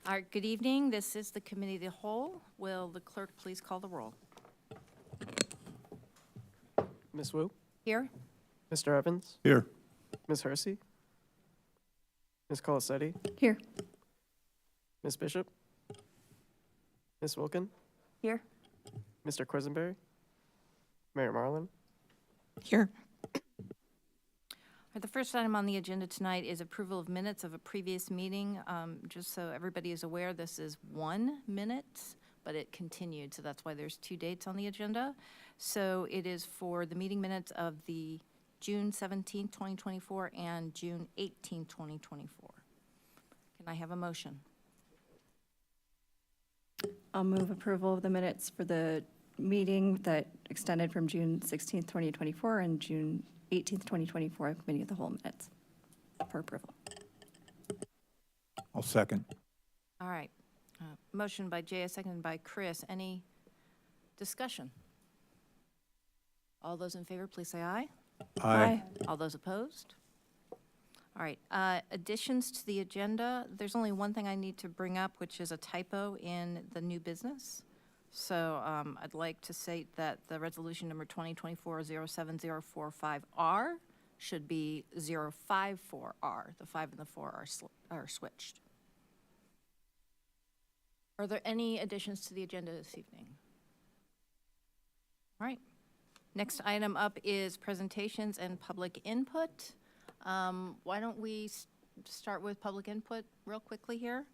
All right, good evening. This is the Committee of the Whole. Will the clerk please call the roll? Ms. Wu, Here? Mr. Evans, Here. Ms. Hersey, Ms. Colasetti, Here. Ms. Bishop, Ms. Wilkin, Here. Mr. Quisenberry, Mayor Marlin. Here. The first item on the agenda tonight is approval of minutes of a previous meeting. Just so everybody is aware, this is 1 minute, but it continued, so that's why there's 2 dates on the agenda. So it is for the meeting minutes of the June 17, 2024 and June 18, 2024. Can I have a motion? I'll move approval of the minutes for the meeting that extended from June 16th, 2024 and June 18th, 2024, Committee of the Whole minutes for approval. I'll second. All right. Motion by Jay, seconded by Chris. Any discussion? All those in favor, please say aye. Aye. All those opposed? All right, additions to the agenda. There's only one thing I need to bring up, which is a typo in the new business. So I'd like to state that the resolution number 2024-07045R should be 054R. The 5 and the 4 are switched. Are there any additions to the agenda this evening? All right. Next item up is presentations and public input. Why don't we start with public input real quickly here?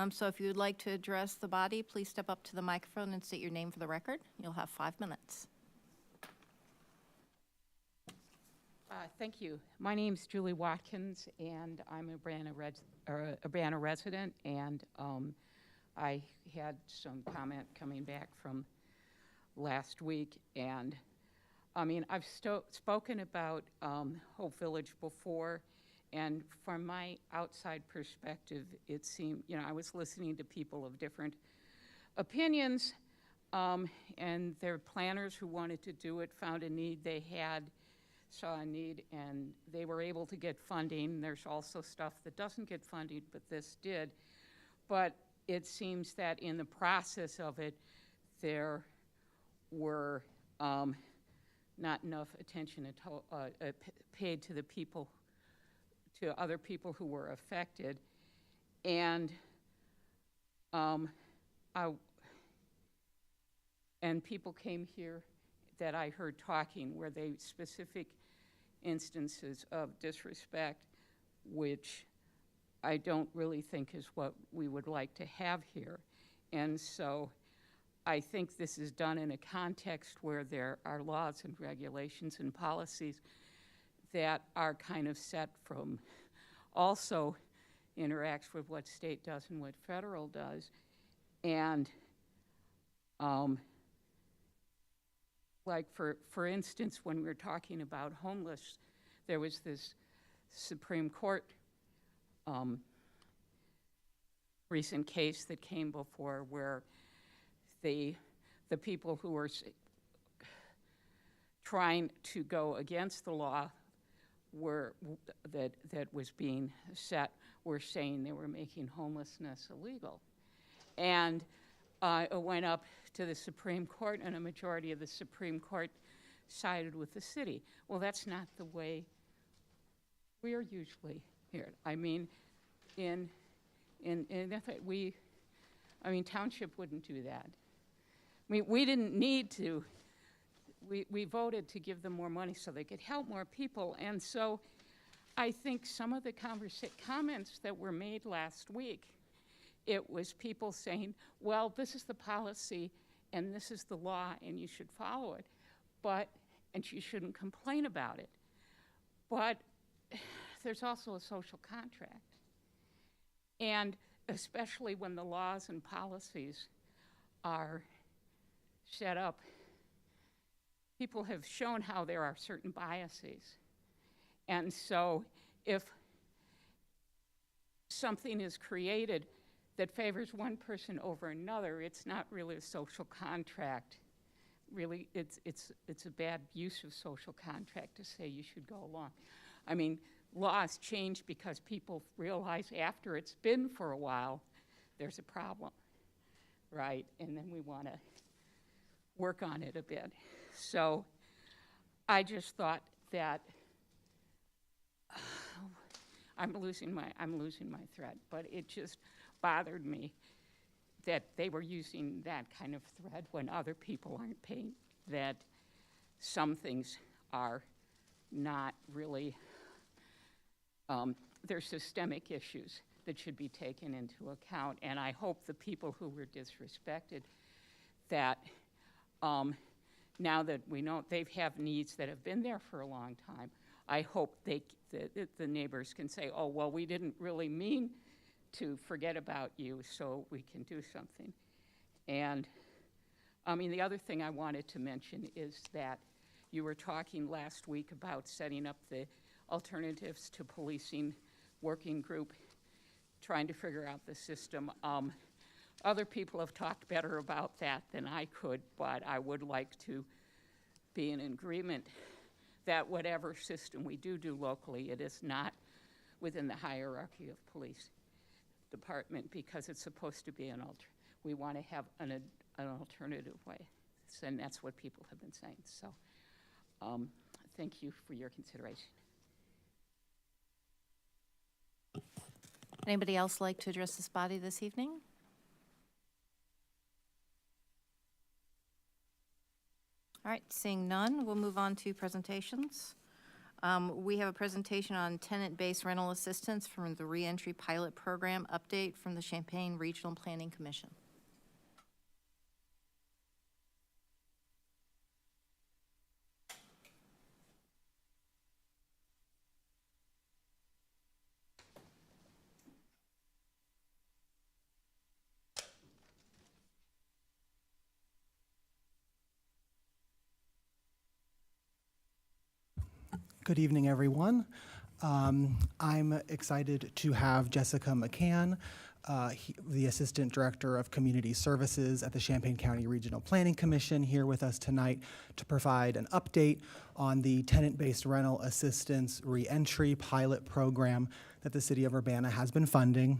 So if you would like to address the body, please step up to the microphone and state your name for the record. You'll have 5 minutes. Thank you. My name's Julie Watkins, and I'm a Urbana resident, and I had some comment coming back from last week, and I mean, I've spoken about Hope Village before, and from my outside perspective, it seemed, I was listening to people of different opinions, and there were planners who wanted to do it, found a need saw a need, and they were able to get funding. There's also stuff that doesn't get funded, but this did. But it seems that in the process of it, there were not enough attention paid to the people, to other people who were affected, and people came here that I heard talking where they specific instances of disrespect, which I don't really think is what we would like to have here, and so I think this is done in a context where there are laws and regulations and policies that are kind of set from, also interacts with what state does and what federal does. And like for instance, when we were talking about homeless, there was this Supreme Court recent case that came before where the people who were trying to go against the law that was being set were saying they were making homelessness illegal. And it went up to the Supreme Court, and a majority of the Supreme Court sided with the city. Well, that's not the way we are usually here. I mean, township wouldn't do that. I mean, we didn't need to. We voted to give them more money so they could help more people. And so I think some of the comments that were made last week, it was people saying, well, this is the policy and this is the law and you should follow it, and you shouldn't complain about it. But there's also a social contract. And especially when the laws and policies are set up, people have shown how there are certain biases. And so if something is created that favors one person over another, it's not really a social contract. Really, it's a bad use of social contract to say you should go along. I mean, laws change because people realize after it's been for a while there's a problem, right? And then we want to work on it a bit. So I just thought that I'm losing my thread, but it just bothered me that they were using that kind of thread when other people aren't paying, that some things are not really, there's systemic issues that should be taken into account. And I hope the people who were disrespected, that now that we know they have needs that have been there for a long time, I hope the neighbors can say, oh, well, we didn't really mean to forget about you, so we can do something. And I mean, the other thing I wanted to mention is that you were talking last week about setting up the alternatives to policing working group, trying to figure out the system. Other people have talked better about that than I could, but I would like to be in agreement that whatever system we do locally, it is not within the hierarchy of police department, because it's supposed to be we want to have an alternative way, and that's what people have been saying. So thank you for your consideration. Anybody else like to address this body this evening? All right, seeing none, we'll move on to presentations. We have a presentation on tenant-based rental assistance from the Reentry Pilot Program update from the Champaign Regional Planning Commission. Good evening, everyone. I'm excited to have Jessica McCann, the Assistant Director of Community Services at the Champaign County Regional Planning Commission, here with us tonight to provide an update on the tenant-based rental assistance reentry pilot program that the City of Urbana has been funding.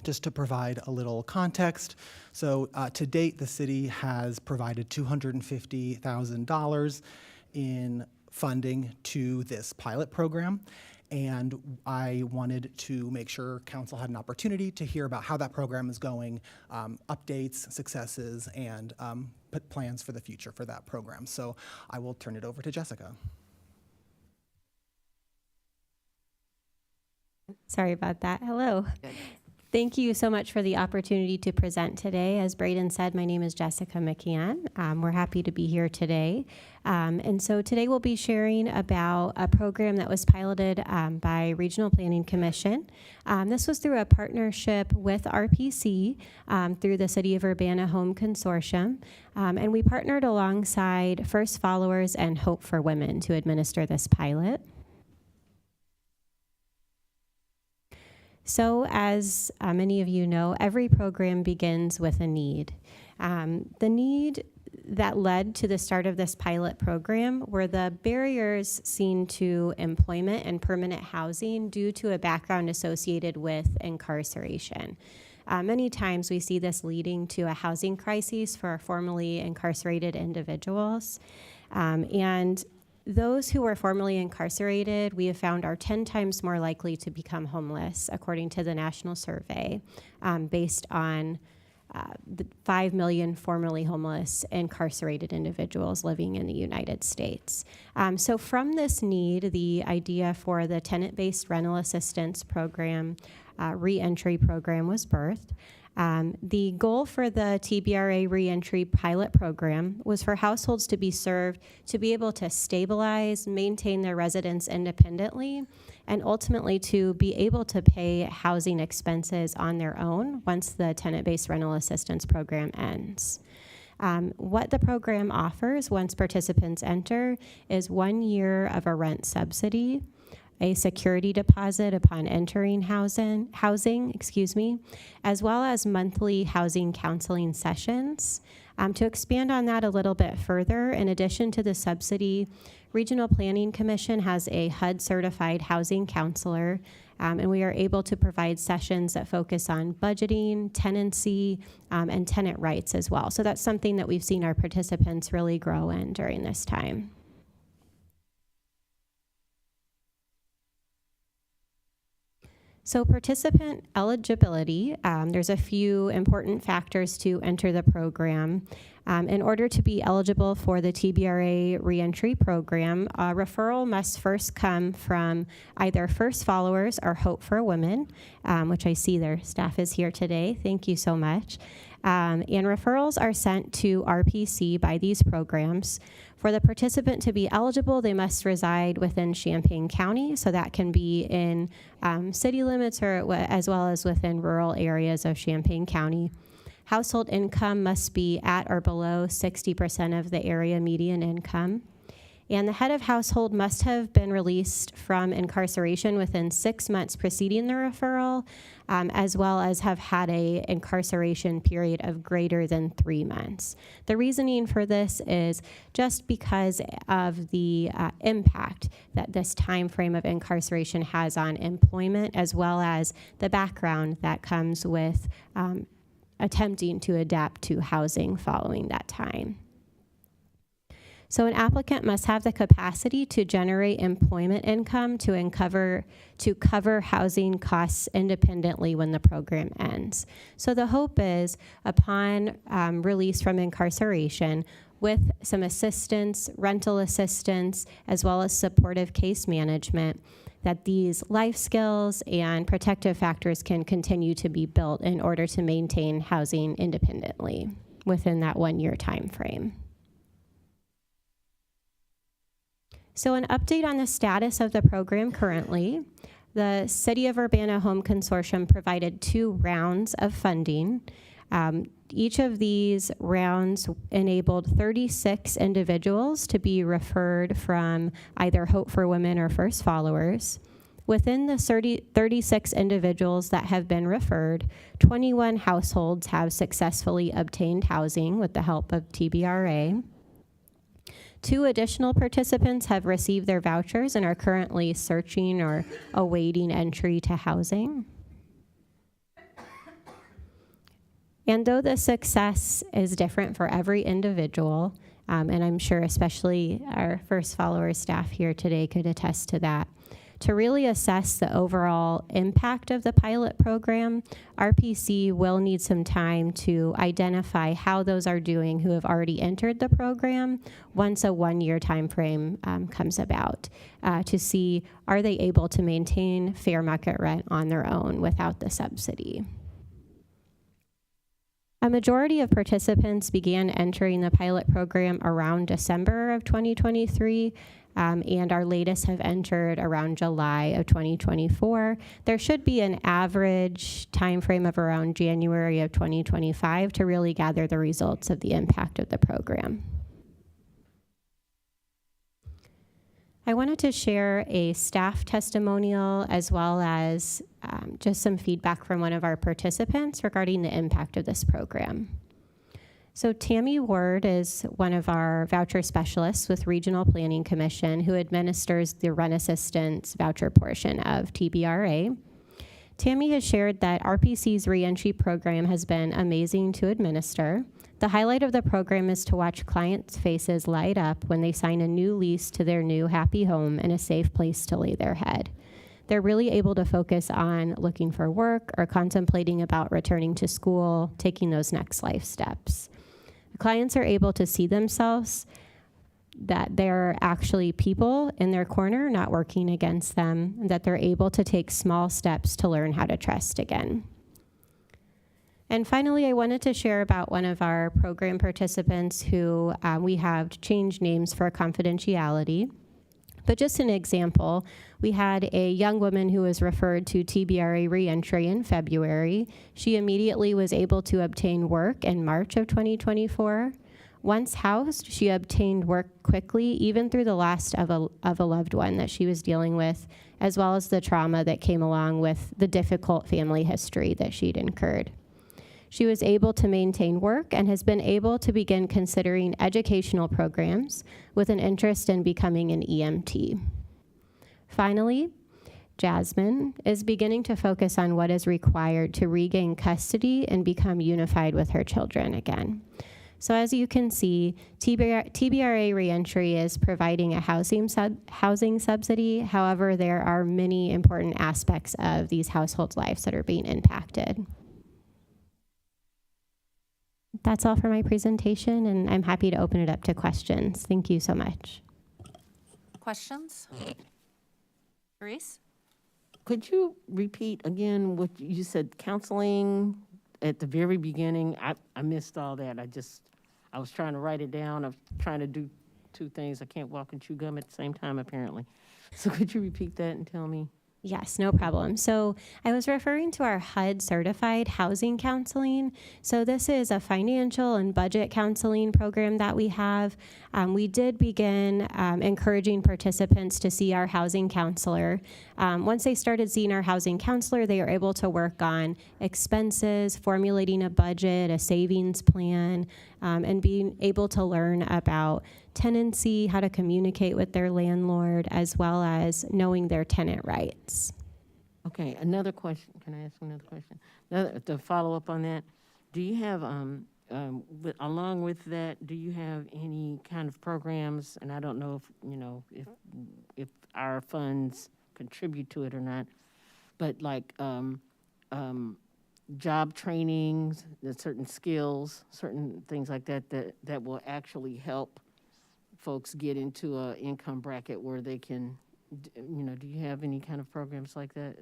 Just to provide a little context, so to date, the city has provided $250,000 in funding to this pilot program, and I wanted to make sure council had an opportunity to hear about how that program is going, updates, successes, and put plans for the future for that program. So I will turn it over to Jessica. Sorry about that. Hello. Thank you so much for the opportunity to present today. As Braden said, my name is Jessica McCann. We're happy to be here today. And so today we'll be sharing about a program that was piloted by Regional Planning Commission. This was through a partnership with RPC through the City of Urbana Home Consortium. And we partnered alongside First Followers and Hope for Women to administer this pilot. So as many of you know, every program begins with a need. The need that led to the start of this pilot program were the barriers seen to employment and permanent housing due to a background associated with incarceration. Many times we see this leading to a housing crisis for formerly incarcerated individuals. And those who were formerly incarcerated, we have found, are 10 times more likely to become homeless, according to the national survey, based on the 5 million formerly homeless incarcerated individuals living in the United States. So from this need, the idea for the tenant-based rental assistance program, reentry program, was birthed. The goal for the TBRA reentry pilot program was for households to be served to be able to stabilize, maintain their residence independently, and ultimately to be able to pay housing expenses on their own once the tenant-based rental assistance program ends. What the program offers once participants enter is 1 year of a rent subsidy, a security deposit upon entering housing, as well as monthly housing counseling sessions. To expand on that a little bit further, in addition to the subsidy, Regional Planning Commission has a HUD-certified housing counselor And we are able to provide sessions that focus on budgeting, tenancy, and tenant rights as well. So that's something that we've seen our participants really grow in during this time. So participant eligibility, there's a few important factors to enter the program. In order to be eligible for the TBRA reentry program, a referral must first come from either First Followers or Hope for Women, which I see their staff is here today. Thank you so much. And referrals are sent to RPC by these programs. For the participant to be eligible, they must reside within Champaign County, so that can be in city limits or as well as within rural areas of Champaign County. Household income must be at or below 60% of the area median income. And the head of household must have been released from incarceration within 6 months preceding the referral, as well as have had a incarceration period of greater than 3 months. The reasoning for this is just because of the impact that this time frame of incarceration has on employment, as well as the background that comes with attempting to adapt to housing following that time. So an applicant must have the capacity to generate employment income to cover housing costs independently when the program ends. So the hope is upon release from incarceration, with some assistance, rental assistance, as well as supportive case management, that these life skills and protective factors can continue to be built in order to maintain housing independently within that 1 year time frame. So an update on the status of the program currently. The City of Urbana Home Consortium provided 2 rounds of funding. Each of these rounds enabled 36 individuals to be referred from either Hope for Women or First Followers. Within the 36 individuals that have been referred, 21 households have successfully obtained housing with the help of TBRA. 2 additional participants have received their vouchers and are currently searching or awaiting entry to housing. And though the success is different for every individual, and I'm sure especially our First Follower staff here today could attest to that, to really assess the overall impact of the pilot program, RPC will need some time to identify how those are doing who have already entered the program once a 1 year time frame comes about, to see are they able to maintain fair market rent on their own without the subsidy. A majority of participants began entering the pilot program around December of 2023, and our latest have entered around July of 2024. There should be an average time frame of around January of 2025 to really gather the results of the impact of the program. I wanted to share a staff testimonial as well as just some feedback from one of our participants regarding the impact of this program. So Tammy Ward is one of our voucher specialists with Regional Planning Commission who administers the rent assistance voucher portion of TBRA. Tammy has shared that RPC's reentry program has been amazing to administer. The highlight of the program is to watch clients' faces light up when they sign a new lease to their new happy home and a safe place to lay their head. They're really able to focus on looking for work or contemplating about returning to school, taking those next life steps. The clients are able to see themselves that they're actually people in their corner, not working against them, and that they're able to take small steps to learn how to trust again. And finally, I wanted to share about one of our program participants who we have changed names for confidentiality. But just an example, we had a young woman who was referred to TBRA reentry in February. She immediately was able to obtain work in March of 2024. Once housed, she obtained work quickly, even through the loss of a loved one that she was dealing with, as well as the trauma that came along with the difficult family history that she'd incurred. She was able to maintain work and has been able to begin considering educational programs with an interest in becoming an EMT. Finally, Jasmine, is beginning to focus on what is required to regain custody and become unified with her children again. So as you can see, TBRA reentry is providing a housing subsidy. However, there are many important aspects of these households' lives that are being impacted. That's all for my presentation, and I'm happy to open it up to questions. Thank you so much. Questions? Therese? Could you repeat again what you said, counseling at the very beginning? I missed all that. I was trying to write it down. I'm trying to do two things. I can't walk and chew gum at the same time, apparently. So could you repeat that and tell me? Yes, no problem. So I was referring to our HUD certified housing counseling. So this is a financial and budget counseling program that we have. We did begin encouraging participants to see our housing counselor. Once they started seeing our housing counselor, they were able to work on expenses, formulating a budget, a savings plan, and being able to learn about tenancy, how to communicate with their landlord, as well as knowing their tenant rights. Okay, another question. Can I ask another question? To follow up on that, do you have, along with that, do you have any kind of programs, and I don't know if our funds contribute to it or not, but like job trainings, certain skills, certain things like that will actually help folks get into an income bracket where they can, do you have any kind of programs like that?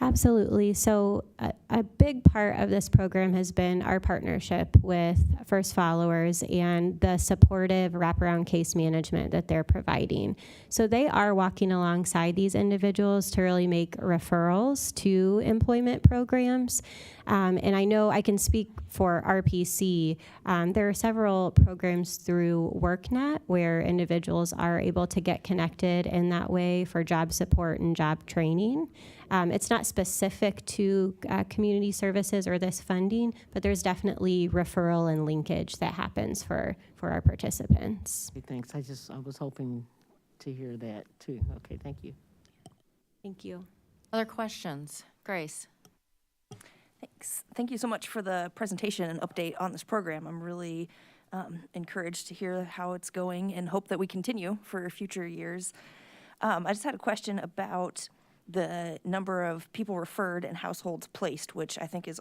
Absolutely. So a big part of this program has been our partnership with First Followers and the supportive wraparound case management that they're providing. So they are walking alongside these individuals to really make referrals to employment programs. And I know I can speak for RPC. There are several programs through WorkNet where individuals are able to get connected in that way for job support and job training. It's not specific to community services or this funding, but there's definitely referral and linkage that happens for our participants. Okay, thanks. I was hoping to hear that too. Okay, thank you. Thank you. Other questions? Grace? Thanks. Thank you so much for the presentation and update on this program. I'm really encouraged to hear how it's going and hope that we continue for future years. I just had a question about the number of people referred and households placed, which I think is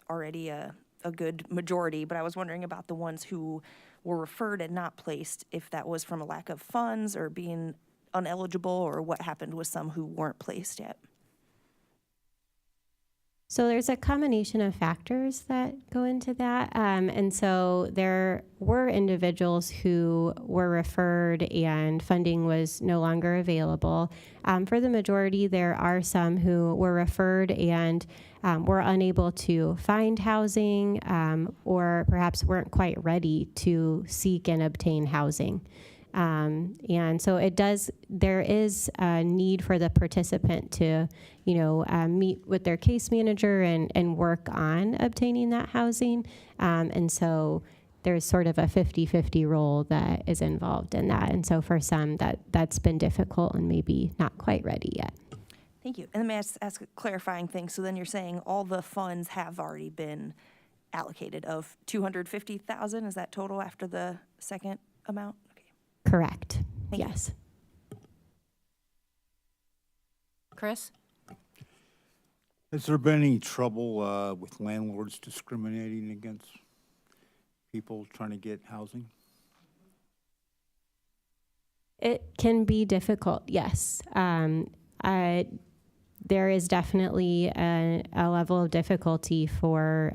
already a good majority, but I was wondering about the ones who were referred and not placed, if that was from a lack of funds or being ineligible, or what happened with some who weren't placed yet. So there's a combination of factors that go into that. And so there were individuals who were referred and funding was no longer available. For the majority, there are some who were referred and were unable to find housing or perhaps weren't quite ready to seek and obtain housing. And so there is a need for the participant to, meet with their case manager and work on obtaining that housing. And so there's sort of a 50-50 role that is involved in that. And so for some, that's been difficult and maybe not quite ready yet. Thank you. And then may I ask a clarifying thing? So then you're saying all the funds have already been allocated of $250,000? Is that total after the second amount? Correct. Thank you. Yes. Chris? Has there been any trouble with landlords discriminating against people trying to get housing? It can be difficult, yes. There is definitely a level of difficulty for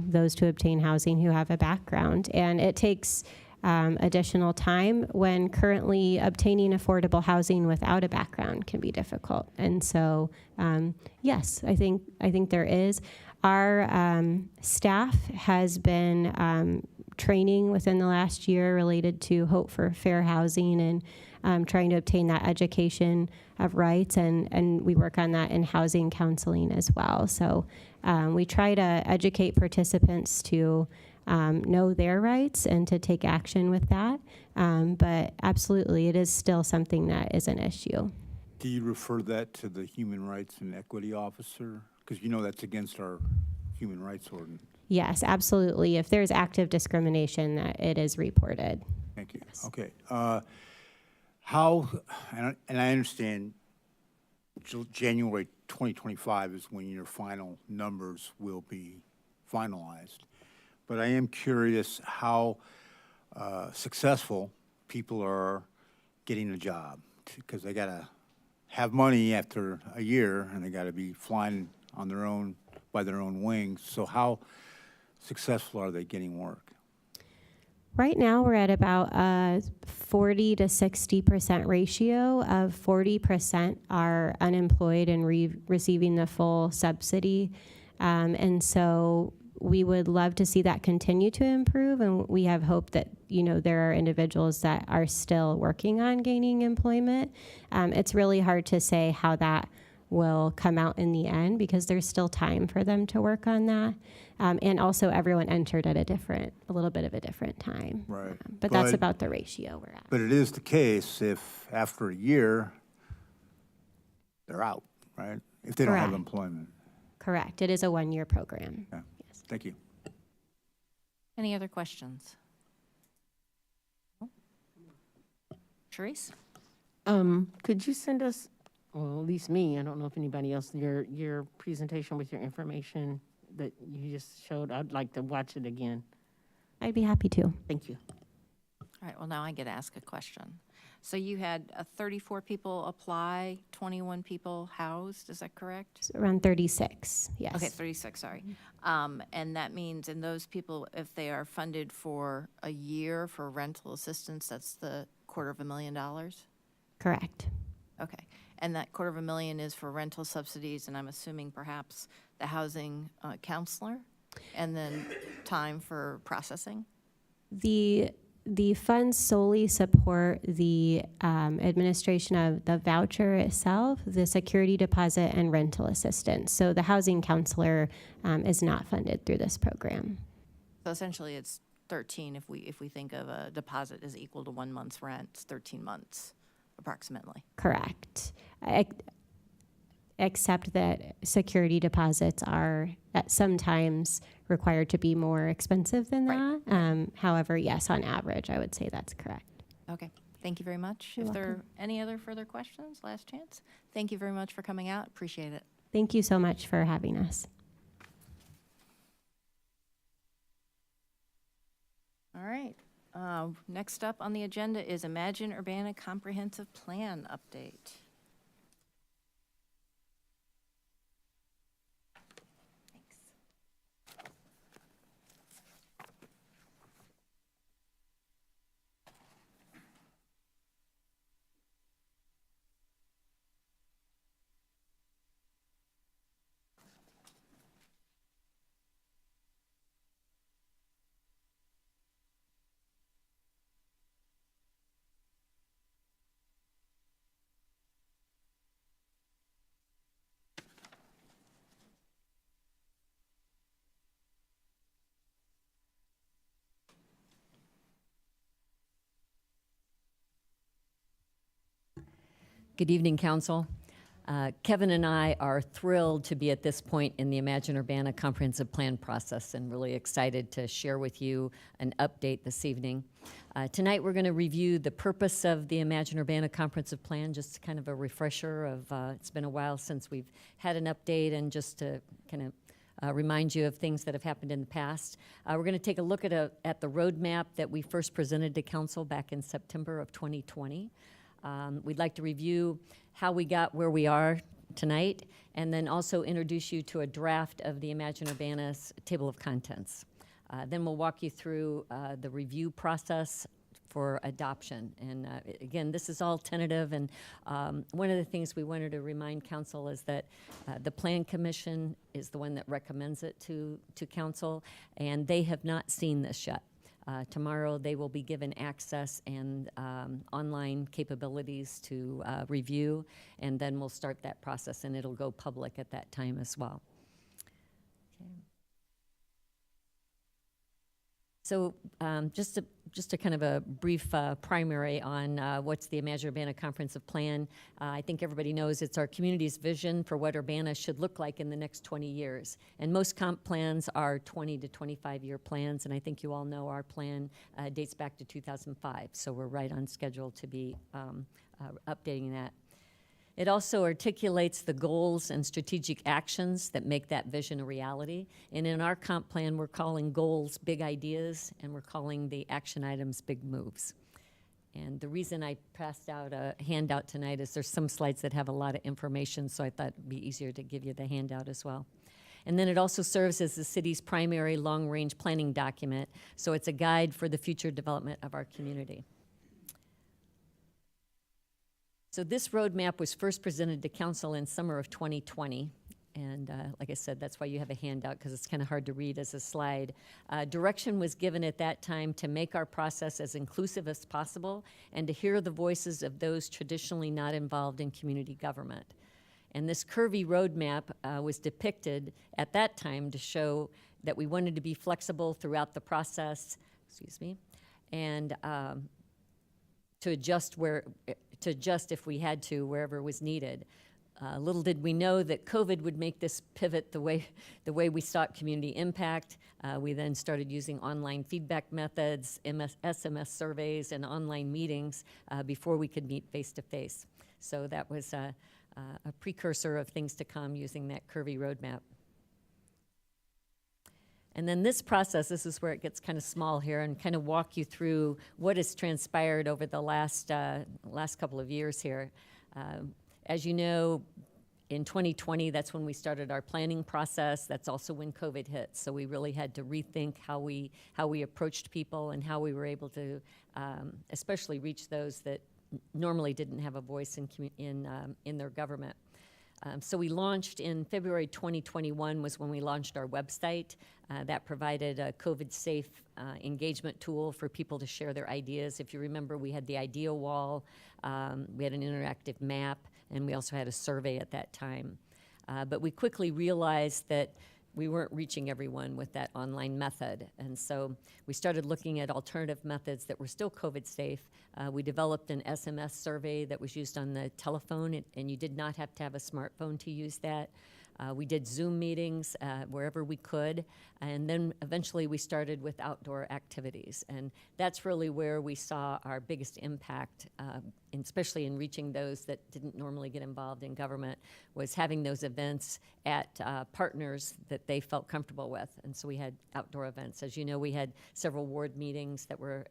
those to obtain housing who have a background, and it takes additional time when currently obtaining affordable housing without a background can be difficult. And so, yes, I think there is. Our staff has been training within the last year related to Hope for Fair Housing and trying to obtain that education of rights, and we work on that in housing counseling as well. So we try to educate participants to know their rights and to take action with that. But absolutely, it is still something that is an issue. Do you refer that to the Human Rights and Equity Officer? Because you know that's against our human rights ordinance. Yes, absolutely. If there's active discrimination, that it is reported. Thank you. Yes. Okay. How, and I understand January 2025 is when your final numbers will be finalized. But I am curious how successful people are getting a job, because they got to have money after a year, and they got to be flying on their own, by their own wings. So how successful are they getting work? Right now, we're at about a 40 to 60% ratio of 40% are unemployed and receiving the full subsidy. And so we would love to see that continue to improve. And we have hope that, there are individuals that are still working on gaining employment. It's really hard to say how that will come out in the end because there's still time for them to work on that. And also everyone entered at a little bit of a different time. Right. But that's about the ratio we're at. But it is the case if after a year, they're out, right? If they don't have Correct. employment. Correct. It is a one-year program. Yeah. Yes. Thank you. Any other questions? Charisse? Could you send us, well, at least me, I don't know if anybody else, your presentation with your information that you just showed? I'd like to watch it again. I'd be happy to. Thank you. All right, well, now I get to ask a question. So you had 34 people apply, 21 people housed, is that correct? It's around 36, yes. Okay, 36, sorry. And that means, and those people, if they are funded for a year for rental assistance, that's the $250,000? Correct. Okay, and that $250,000 is for rental subsidies, and I'm assuming perhaps the housing counselor, and then time for processing? The funds solely support the administration of the voucher itself, the security deposit, and rental assistance. So the housing counselor is not funded through this program. So essentially, it's 13 if we think of a deposit is equal to 1 month's rent, it's 13 months approximately. Correct. Except that security deposits are sometimes required to be more expensive than Right. that. However, yes, on average, I would say that's correct. Okay, thank you very much. You're If there are welcome. any other further questions, last chance. Thank you very much for coming out, appreciate it. Thank you so much for having us. All right, next up on the agenda is Imagine Urbana Comprehensive Plan update. Thanks. Good evening, Council. Kevin and I are thrilled to be at this point in the Imagine Urbana Comprehensive Plan process and really excited to share with you an update this evening. Tonight, we're going to review the purpose of the Imagine Urbana Comprehensive Plan, just kind of a refresher of, it's been a while since we've had an update, and just to kind of remind you of things that have happened in the past. We're going to take a look at the roadmap that we first presented to Council back in September of 2020. We'd like to review how we got where we are tonight, and then also introduce you to a draft of the Imagine Urbana's table of contents. Then we'll walk you through the review process for adoption. And again, this is all tentative, and one of the things we wanted to remind Council is that the Plan Commission is the one that recommends it to Council, and they have not seen this yet. Tomorrow, they will be given access and online capabilities to review, and then we'll start that process, and it'll go public at that time as well. Okay. So just a kind of a brief primary on what's the Imagine Urbana Comprehensive Plan. I think everybody knows it's our community's vision for what Urbana should look like in the next 20 years. And most comp plans are 20 to 25-year plans, and I think you all know our plan dates back to 2005. So we're right on schedule to be updating that. It also articulates the goals and strategic actions that make that vision a reality. And in our comp plan, we're calling goals big ideas, and we're calling the action items big moves. And the reason I passed out a handout tonight is there's some slides that have a lot of information, so I thought it'd be easier to give you the handout as well. And then it also serves as the city's primary long-range planning document, so it's a guide for the future development of our community. So this roadmap was first presented to council in summer of 2020. And like I said, that's why you have a handout, because it's kind of hard to read as a slide. Direction was given at that time to make our process as inclusive as possible and to hear the voices of those traditionally not involved in community government. And this curvy roadmap was depicted at that time to show that we wanted to be flexible throughout the process, and to adjust if we had to, wherever it was needed. Little did we know that COVID would make this pivot the way we sought community impact. We then started using online feedback methods, SMS surveys, and online meetings before we could meet face-to-face. So that was a precursor of things to come using that curvy roadmap. And then this process, this is where it gets kind of small here, and kind of walk you through what has transpired over the last couple of years here. As you know, in 2020, that's when we started our planning process. That's also when COVID hit. So we really had to rethink how we approached people and how we were able to especially reach those that normally didn't have a voice in their government. So we launched in February 2021 was when we launched our website. That provided a COVID-safe engagement tool for people to share their ideas. If you remember, we had the idea wall, we had an interactive map, and we also had a survey at that time. But we quickly realized that we weren't reaching everyone with that online method. And so we started looking at alternative methods that were still COVID safe. We developed an SMS survey that was used on the telephone, and you did not have to have a smartphone to use that. We did Zoom meetings wherever we could, and then eventually we started with outdoor activities. And that's really where we saw our biggest impact, especially in reaching those that didn't normally get involved in government, was having those events at partners that they felt comfortable with. And so we had outdoor events. As you know, we had several ward meetings that were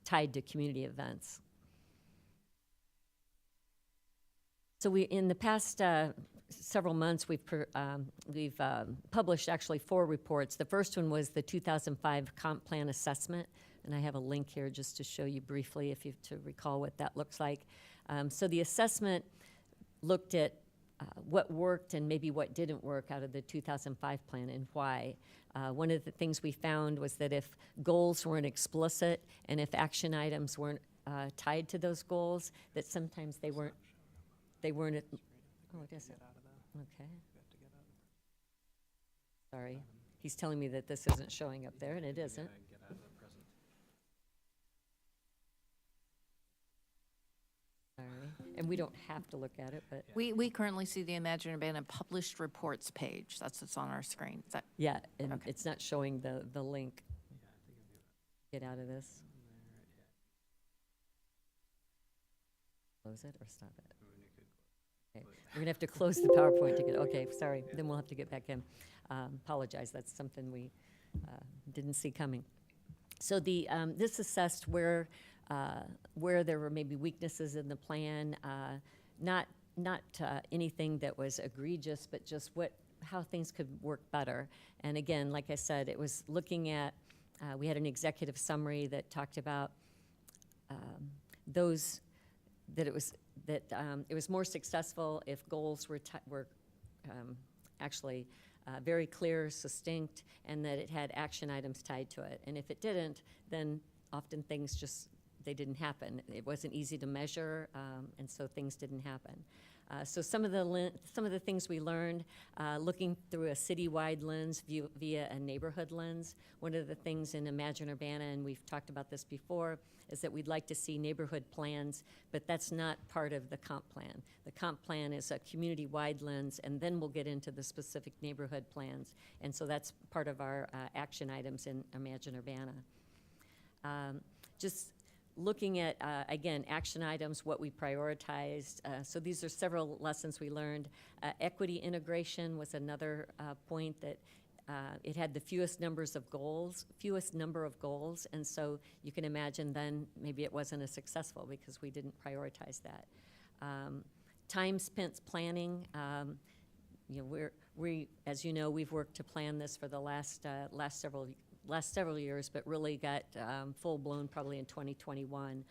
tied to community events. So we, in the past several months, we've published actually 4 reports. The first one was the 2005 Comp Plan Assessment, and I have a link here just to show you briefly to recall what that looks like. So the assessment looked at what worked and maybe what didn't work out of the 2005 plan and why. One of the things we found was that if goals weren't explicit and if action items weren't tied to those goals, that sometimes they weren't. Oh, it isn't. Okay. Sorry. He's telling me that this isn't showing up there, and it isn't. Sorry. And we don't have to look at it, but. We currently see the Imagine Urbana published reports page. That's what's on our screen. Is that, Yeah, and Okay. it's not showing the link. Get out of this. Close it or stop it? Okay. We're gonna have to close the PowerPoint to get, okay, sorry, then we'll have to get back in. Apologize, that's something we didn't see coming. So this assessed where there were maybe weaknesses in the plan, not anything that was egregious, but just how things could work better. And again, like I said, it was looking at, we had an executive summary that talked about that it was more successful if goals were actually very clear, succinct, and that it had action items tied to it. And if it didn't, then often things just they didn't happen. It wasn't easy to measure, and so things didn't happen. So some of the things we learned, looking through a citywide lens via a neighborhood lens. One of the things in Imagine Urbana, and we've talked about this before, is that we'd like to see neighborhood plans, but that's not part of the comp plan. The comp plan is a community-wide lens, and then we'll get into the specific neighborhood plans. And so that's part of our action items in Imagine Urbana. Just looking at, again, action items, what we prioritized. So these are several lessons we learned. Equity integration was another point that it had the fewest number of goals, and so you can imagine then maybe it wasn't as successful because we didn't prioritize that. Time spent planning. You know, as you know, we've worked to plan this for the last several years, but really got full-blown probably in 2021.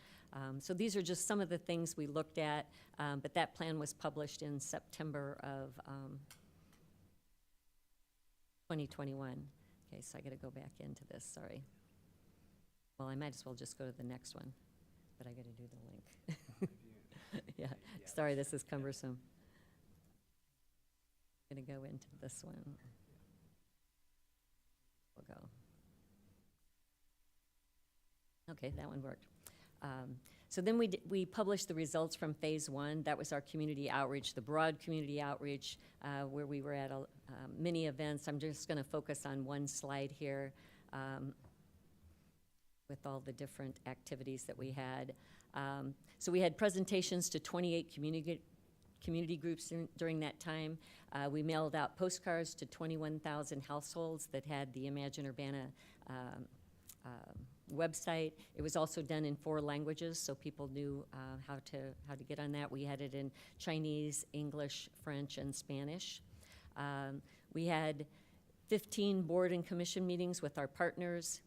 So these are just some of the things we looked at, but that plan was published in September of 2021. Okay, so I got to go back into this, sorry. Well, I might as well just go to the next one, but I got to do the link. Yeah, sorry, this is cumbersome. I'm going to go into this one. We'll go. Okay, that one worked. So then we published the results from phase one. That was our community outreach, the broad community outreach, where we were at many events. I'm just going to focus on one slide here with all the different activities that we had. So we had presentations to 28 community groups during that time. We mailed out postcards to 21,000 households that had the Imagine Urbana website. It was also done in 4 languages, so people knew how to get on that. We had it in Chinese, English, French, and Spanish. We had 15 board and commission meetings with our partners.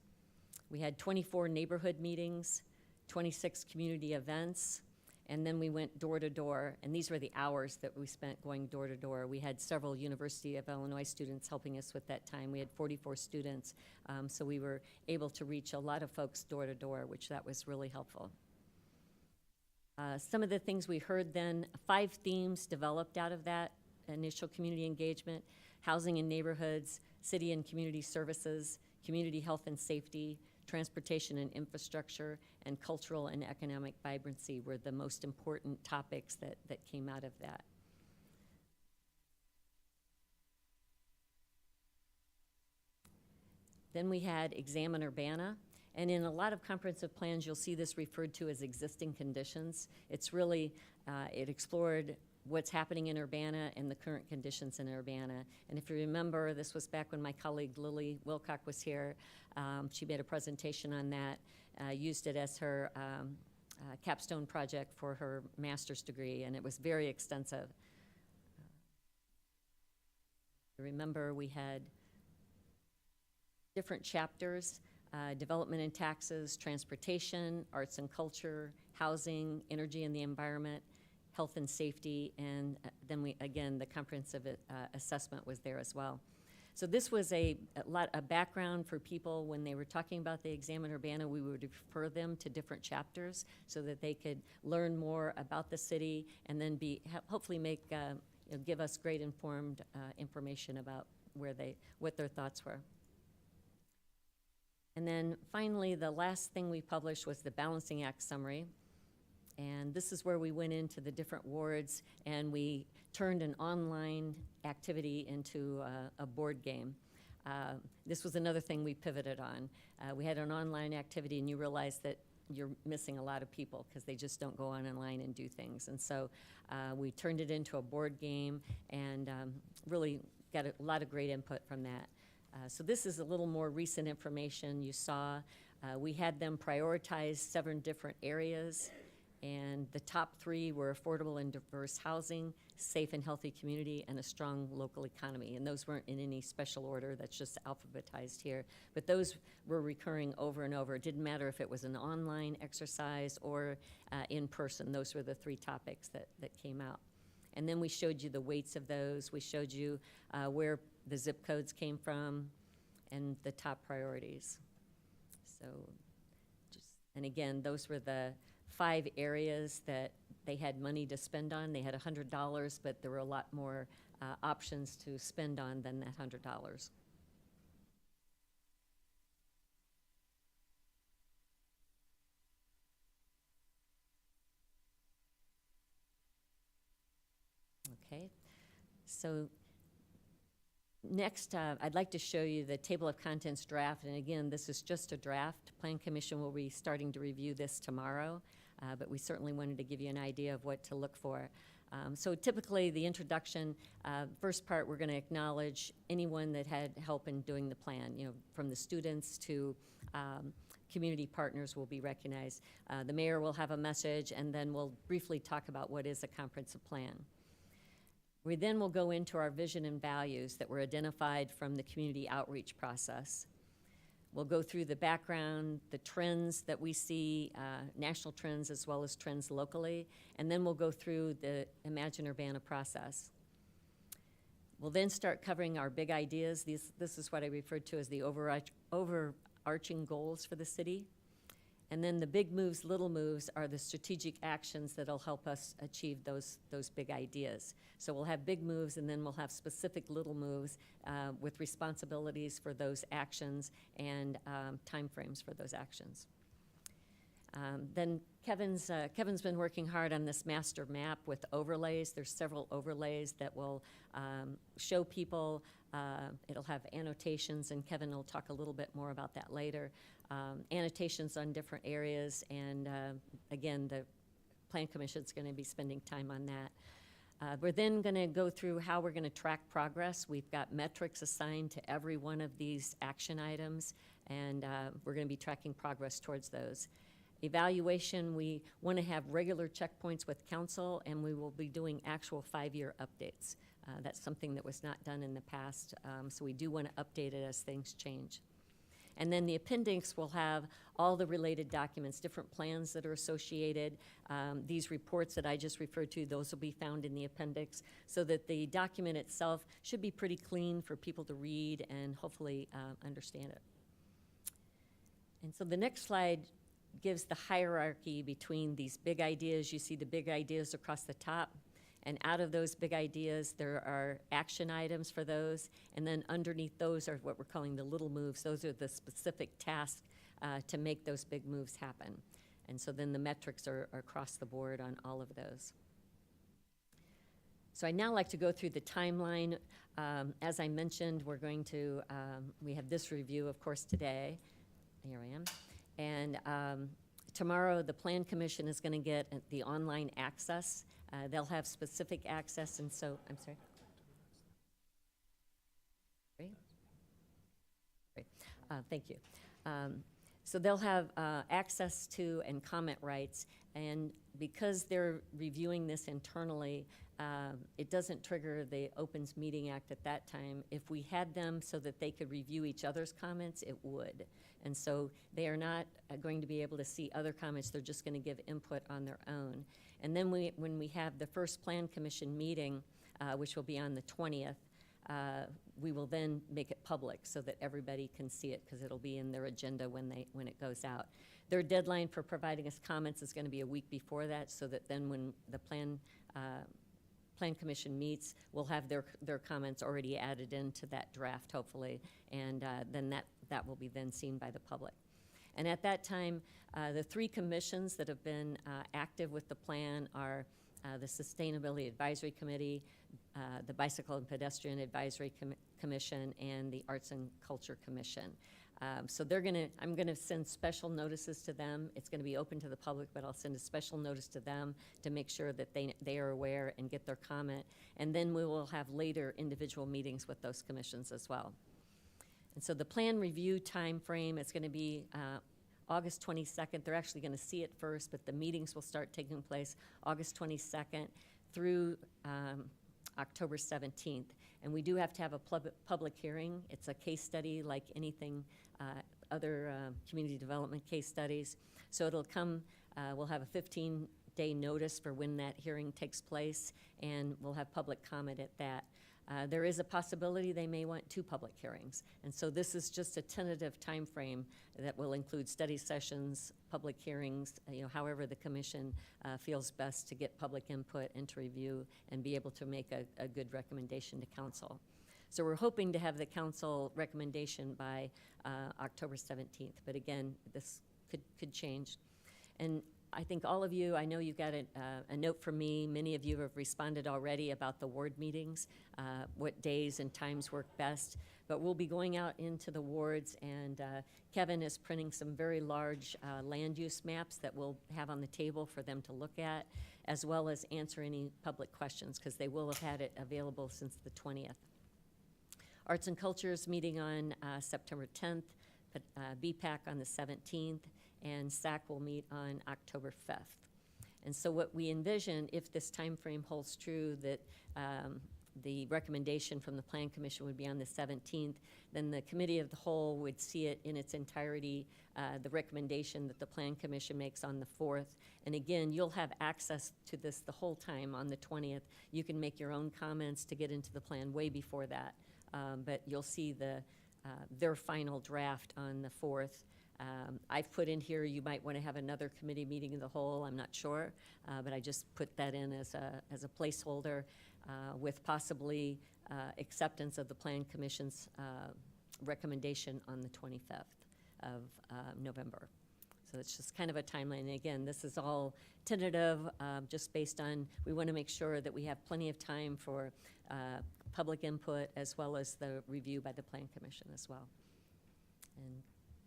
We had 24 neighborhood meetings, 26 community events, and then we went door to door, and these were the hours that we spent going door to door. We had several University of Illinois students helping us with that time. We had 44 students, so we were able to reach a lot of folks door to door, which that was really helpful. Some of the things we heard then, 5 themes developed out of that initial community engagement: housing and neighborhoods, city and community services, community health and safety, transportation and infrastructure, and cultural and economic vibrancy were the most important topics that came out of that. Then we had Examine Urbana, and in a lot of comprehensive plans, you'll see this referred to as existing conditions. It's really, it explored what's happening in Urbana and the current conditions in Urbana. And if you remember, this was back when my colleague Lily Wilcock was here. She made a presentation on that, used it as her capstone project for her master's degree, and it was very extensive. Remember, we had different chapters: development and taxes, transportation, arts and culture, housing, energy and the environment, health and safety, and then the comprehensive assessment was there as well. So this was a background for people when they were talking about the Examine Urbana. We would refer them to different chapters so that they could learn more about the city and then hopefully give us great informed information about what their thoughts were. And then finally, the last thing we published was the Balancing Act summary. And this is where we went into the different wards and we turned an online activity into a board game. This was another thing we pivoted on. We had an online activity, and you realize that you're missing a lot of people because they just don't go online and do things. And so we turned it into a board game and really got a lot of great input from that. So this is a little more recent information. You saw we had them prioritize 7 different areas. And the top 3 were affordable and diverse housing, safe and healthy community, and a strong local economy. And those weren't in any special order. That's just alphabetized here. But those were recurring over and over. It didn't matter if it was an online exercise or in person. Those were the 3 topics that came out. And then we showed you the weights of those. We showed you where the zip codes came from and the top priorities. So just And again, those were the 5 areas that they had money to spend on. They had $100, but there were a lot more options to spend on than that $100. Okay, so next, I'd like to show you the table of contents draft, and again, this is just a draft. Plan Commission will be starting to review this tomorrow, but we certainly wanted to give you an idea of what to look for. So typically, the introduction, first part, we're going to acknowledge anyone that had help in doing the plan, you know, from the students to community partners will be recognized. The mayor will have a message, and then we'll briefly talk about what is a comprehensive plan. We then will go into our vision and values that were identified from the community outreach process. We'll go through the background, the trends that we see, national trends as well as trends locally, and then we'll go through the Imagine Urbana process. We'll then start covering our big ideas. This is what I referred to as the overarching goals for the city. And then the big moves, little moves are the strategic actions that'll help us achieve those big ideas. So we'll have big moves, and then we'll have specific little moves with responsibilities for those actions and timeframes for those actions. Then Kevin's been working hard on this master map with overlays. There's several overlays that will show people. It'll have annotations, and Kevin will talk a little bit more about that later. Annotations on different areas, and again, the Plan Commission's going to be spending time on that. We're then going to go through how we're going to track progress. We've got metrics assigned to every one of these action items, and we're going to be tracking progress towards those. Evaluation, we want to have regular checkpoints with council, and we will be doing actual 5-year updates. That's something that was not done in the past, so we do want to update it as things change. And then the appendix will have all the related documents, different plans that are associated. These reports that I just referred to, those will be found in the appendix, so that the document itself should be pretty clean for people to read and hopefully understand it. And so the next slide gives the hierarchy between these big ideas. You see the big ideas across the top. And out of those big ideas, there are action items for those. And then underneath those are what we're calling the little moves. Those are the specific tasks to make those big moves happen. And so then the metrics are across the board on all of those. So I'd now like to go through the timeline. As I mentioned, we're going to, we have this review, of course, today. Here I am. And tomorrow, the Plan Commission is going to get the online access. They'll have specific access, and so, I'm sorry. Great. Thank you. So they'll have access to and comment rights, and because they're reviewing this internally, it doesn't trigger the Opens Meeting Act at that time. If we had them so that they could review each other's comments, it would. And so they are not going to be able to see other comments. They're just going to give input on their own. And then when we have the first Plan Commission meeting, which will be on the 20th, we will then make it public so that everybody can see it, because it'll be in their agenda when it goes out. Their deadline for providing us comments is going to be a week before that, so that then when the Plan Commission meets, we'll have their comments already added into that draft, hopefully, and then that will be then seen by the public. And at that time, the 3 commissions that have been active with the plan are the Sustainability Advisory Committee, the Bicycle and Pedestrian Advisory Commission, and the Arts and Culture Commission. So I'm gonna send special notices to them. It's gonna be open to the public, but I'll send a special notice to them to make sure that they are aware and get their comment. And then we will have later individual meetings with those commissions as well. And so the plan review time frame is gonna be August 22nd. They're actually gonna see it first, but the meetings will start taking place August 22nd through October 17th. And we do have to have a public hearing. It's a case study like anything, other community development case studies. So it'll come, we'll have a 15-day notice for when that hearing takes place, and we'll have public comment at that. There is a possibility they may want 2 public hearings. And so this is just a tentative timeframe that will include study sessions, public hearings, however the commission feels best to get public input and to review and be able to make a good recommendation to council. So we're hoping to have the council recommendation by October 17th. But again, this could change. And I think all of you, I know you've got a note from me. Many of you have responded already about the ward meetings, what days and times work best. But we'll be going out into the wards, and Kevin is printing some very large land use maps that we'll have on the table for them to look at, as well as answer any public questions, because they will have had it available since the 20th. Arts and Cultures meeting on September 10th, BPAC on the 17th, and SAC will meet on October 5th. And so what we envision, if this time frame holds true, that the recommendation from the Plan Commission would be on the 17th, then the Committee of the Whole would see it in its entirety, the recommendation that the Plan Commission makes on the 4th. And again, you'll have access to this the whole time on the 20th. You can make your own comments to get into the plan way before that. But you'll see their final draft on the 4th. I've put in here, you might want to have another committee meeting of the whole, I'm not sure, but I just put that in as a placeholder with possibly acceptance of the Plan Commission's recommendation on the 25th of November. So it's just kind of a timeline. And again, this is all tentative, just based on, we want to make sure that we have plenty of time for public input as well as the review by the Plan Commission as well. And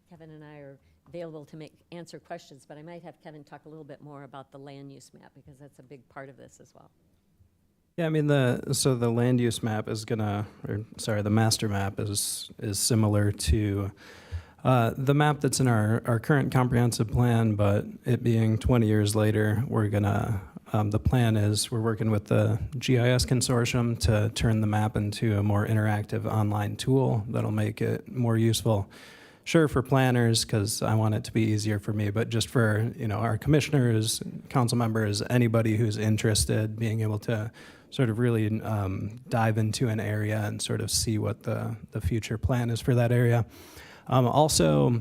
Kevin and I are available to answer questions, but I might have Kevin talk a little bit more about the land use map, because that's a big part of this as well. Yeah, I mean, the land use map is the master map is similar to the map that's in our current comprehensive plan, but it being 20 years later, the plan is we're working with the GIS consortium to turn the map into a more interactive online tool that'll make it more useful. Sure, for planners, because I want it to be easier for me, but just for our commissioners, council members, anybody who's interested, being able to sort of really dive into an area and sort of see what the future plan is for that area. So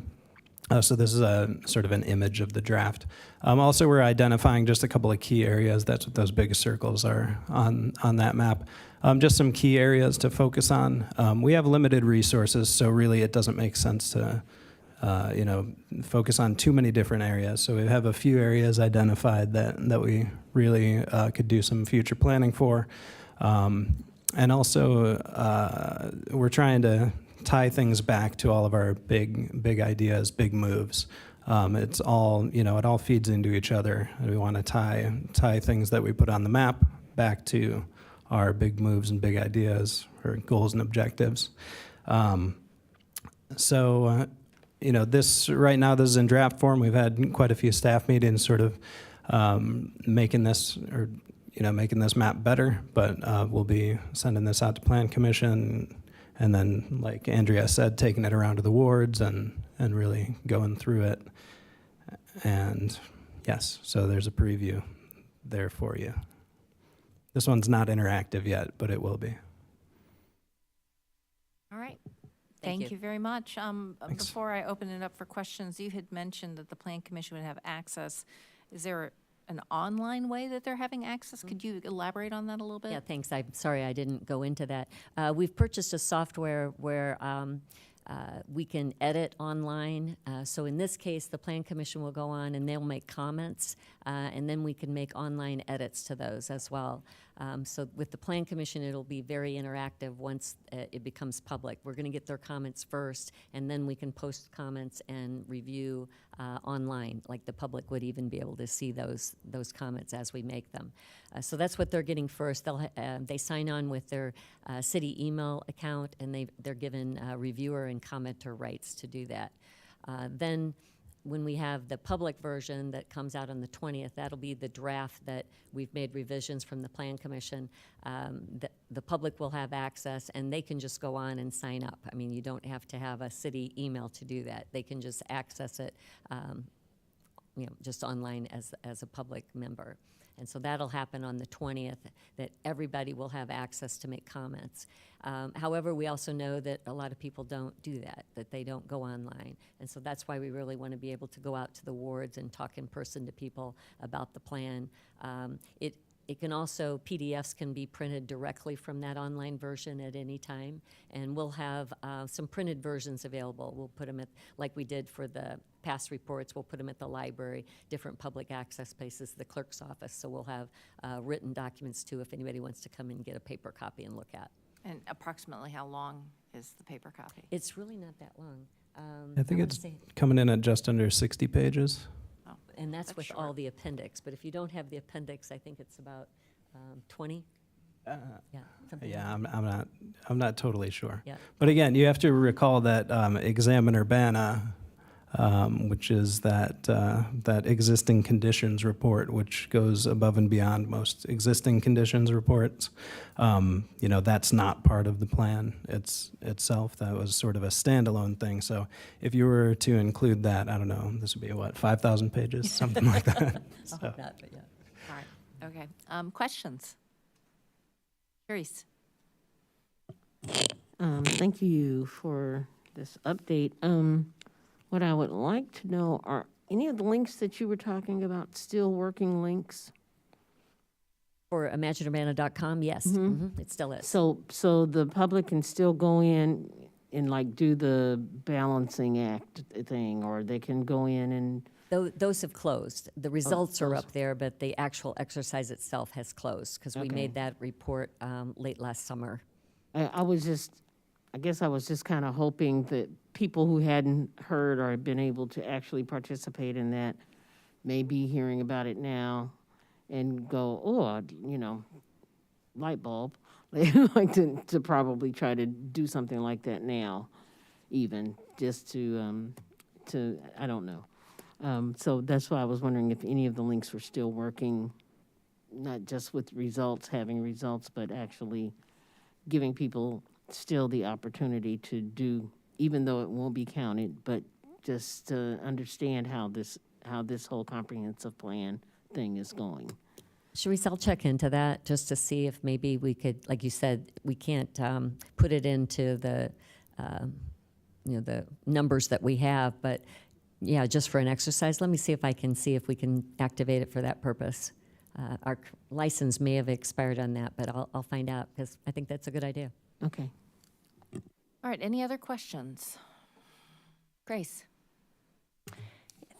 this is a sort of an image of the draft. Also, we're identifying just a couple of key areas. That's what those big circles are on that map. Just some key areas to focus on. We have limited resources, so really it doesn't make sense to focus on too many different areas. So we have a few areas identified that we really could do some future planning for. And also, we're trying to tie things back to all of our big ideas, big moves. It's all, it all feeds into each other. We want to tie things that we put on the map back to our big moves and big ideas, or goals and objectives. This right now, this is in draft form. We've had quite a few staff meetings sort of making this map better, but we'll be sending this out to Plan Commission, and then, like Andrea said, taking it around to the wards and really going through it. And yes, so there's a preview there for you. This one's not interactive yet, but it will be. All right. Thank Thank you. you very much. Thanks. Before I open it up for questions, you had mentioned that the Plan Commission would have access. Is there an online way that they're having access? Could you elaborate on that a little bit? Yeah, thanks. I'm sorry I didn't go into that. We've purchased a software where we can edit online. So in this case, the Plan Commission will go on and they'll make comments, and then we can make online edits to those as well. So with the Plan Commission, it'll be very interactive once it becomes public. We're going to get their comments first, and then we can post comments and review online, like the public would even be able to see those comments as we make them. So that's what they're getting first. They sign on with their city email account, and they're given reviewer and commenter rights to do that. Then when we have the public version that comes out on the 20th, that'll be the draft that we've made revisions from the Plan Commission. The public will have access, and they can just go on and sign up. I mean, you don't have to have a city email to do that. They can just access it, just online as a public member. And so that'll happen on the 20th, that everybody will have access to make comments. However, we also know that a lot of people don't do that they don't go online. And so that's why we really want to be able to go out to the wards and talk in person to people about the plan. It can also, PDFs can be printed directly from that online version at any time, and we'll have some printed versions available. We'll put them at, like we did for the past reports, we'll put them at the library, different public access places, the clerk's office, so we'll have written documents too if anybody wants to come and get a paper copy and look at. And approximately how long is the paper copy? It's really not that long. I think wanna it's say- coming in at just under 60 pages. Oh, And that's with all short. the appendix, but if you don't have the appendix, I think it's about 20? Yeah, something like Yeah, I'm not totally sure. Yeah. But again, you have to recall that Examiner BANA, which is that existing conditions report, which goes above and beyond most existing conditions reports. That's not part of the plan itself. That was sort of a standalone thing. So if you were to include that, I don't know, this would be what, 5,000 pages, something like that. I So- hope not, but yeah. All right, okay. Questions? Therese? Thank you for this update. What I would like to know, are any of the links that you were talking about still working links? For imagineurbana.com, yes, it still is. So the public can still go in and like do the balancing act thing, or they can go in and, Those have closed. The results are those- up there, but the actual exercise itself has closed, because we Okay. made that report late last summer. I guess I was just kind of hoping that people who hadn't heard or had been able to actually participate in that may be hearing about it now and go, oh, light bulb. They'd like to probably try to do something like that now, even, just to, I don't know. So that's why I was wondering if any of the links were still working, not just with results, having results, but actually giving people still the opportunity to do, even though it won't be counted, but just to understand how this whole comprehensive plan thing is going. Sharice, I'll check into that just to see if maybe we could, like you said, we can't put it into the, the numbers that we have, but yeah, just for an exercise, let me see if we can activate it for that purpose. Our license may have expired on that, but I'll find out, because I think that's a good idea. Okay. All right, any other questions? Grace?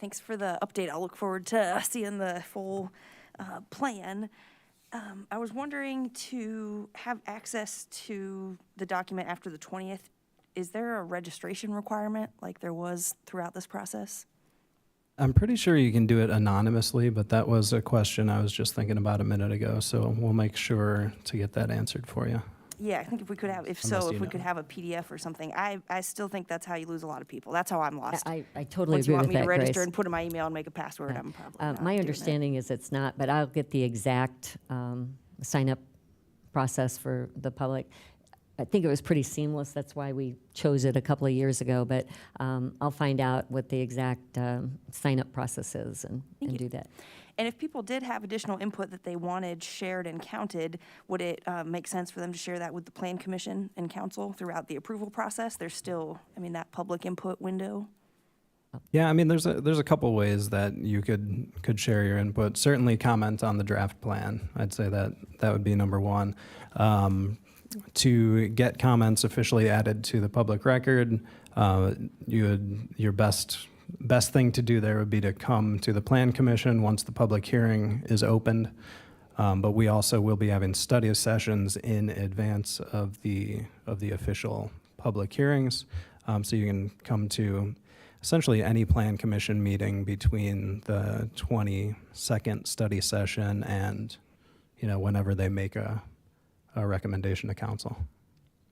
Thanks for the update. I'll look forward to seeing the full plan. I was wondering, to have access to the document after the 20th, is there a registration requirement like there was throughout this process? I'm pretty sure you can do it anonymously, but that was a question I was just thinking about a minute ago, so we'll make sure to get that answered for you. Yeah, I think if we could have, Unless you if we know. could have a PDF or something. I still think that's how you lose a lot of people. That's how I'm lost. I totally Once you agree want with me to that, register Grace. and put in my email and make a password, I'm probably not My doing it. understanding is it's not, but I'll get the exact sign-up process for the public. I think it was pretty seamless, that's why we chose it a couple of years ago, but I'll find out what the exact sign-up process is and you. do that. And if people did have additional input that they wanted shared and counted, would it make sense for them to share that with the Plan Commission and Council throughout the approval process? There's still, that public input window. Yeah, I mean, there's a couple ways that you could share your input. Certainly comment on the draft plan. I'd say that would be number one. To get comments officially added to the public record, your best thing to do there would be to come to the Plan Commission once the public hearing is opened. But we also will be having study sessions in advance of the official public hearings. So you can come to essentially any Plan Commission meeting between the 22nd study session and, whenever they make a recommendation to council.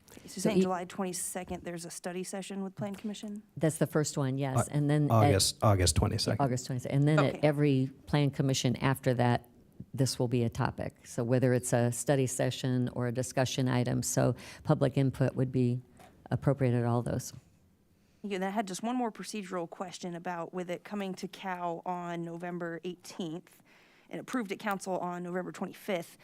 So you're So saying e- July 22nd, there's a study session with Plan Commission? That's the first one, yes, and then. August 22nd. August 22nd, and then at Okay. every Plan Commission after that, this will be a topic. So whether it's a study session or a discussion item, so public input would be appropriate at all those. And I had just one more procedural question about with it coming to Cal on November 18th. and approved at council on November 25th.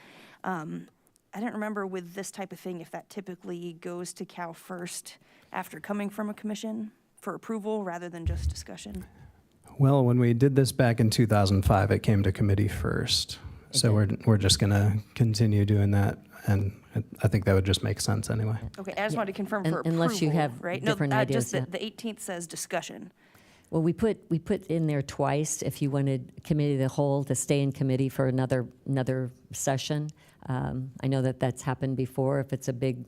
I don't remember with this type of thing if that typically goes to Cal first after coming from a commission for approval rather than just discussion. Well, when we did this back in 2005, it came to committee first. So we're just going to continue doing that, and I think that would just make sense anyway. Okay, I just wanted to confirm for approval, Unless you have right? different No, ideas, just yeah. the 18th says discussion. Well, we put in there twice if you wanted committee of the whole to stay in committee for another session. I know that that's happened before, if it's a big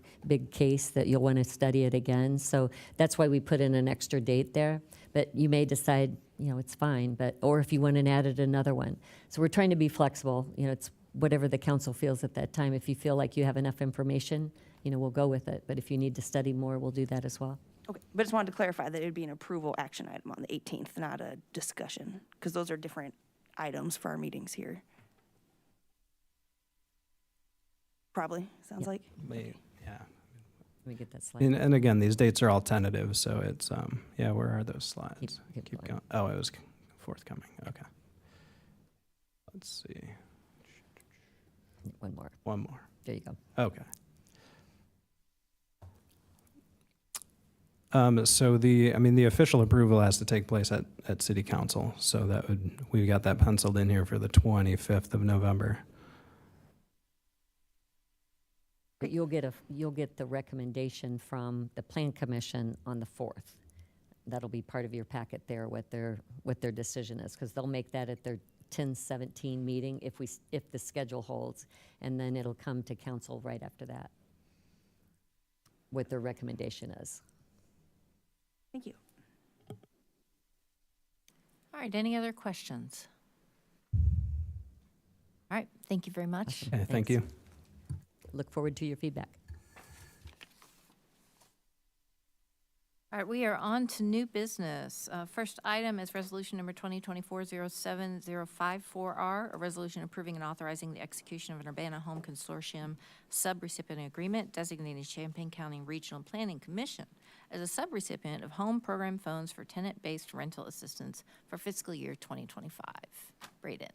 case that you'll want to study it again. So that's why we put in an extra date there. But you may decide, it's fine, or if you want to add it another one. So we're trying to be flexible. It's whatever the council feels at that time. If you feel like you have enough information, we'll go with it. But if you need to study more, we'll do that as well. Okay, but just wanted to clarify that it would be an approval action item on the 18th, not a discussion, because those are different items for our meetings here. Probably, sounds like. Yeah. Let me get that slide. And again, these dates are all tentative, so it's, where are those slides? Keep going. going. Oh, it was forthcoming. Okay. Let's see. One more. One more. There you go. Okay. So the official approval has to take place at City Council. So we got that penciled in here for the 25th of November. But you'll get the recommendation from the Plan Commission on the 4th. That'll be part of your packet there, what their decision is, because they'll make that at their 10/17 meeting if the schedule holds, and then it'll come to council right after that, what their recommendation is. Thank you. All right, any other questions? All right, thank you very much. Okay, thank you. Look forward to your feedback. All right, we are on to new business. First item is resolution number 2024-07054R, a resolution approving and authorizing the execution of an Urbana Home Consortium subrecipient agreement designating Champaign County Regional Planning Commission as a subrecipient of home program funds for tenant-based rental assistance for fiscal year 2025. Braden.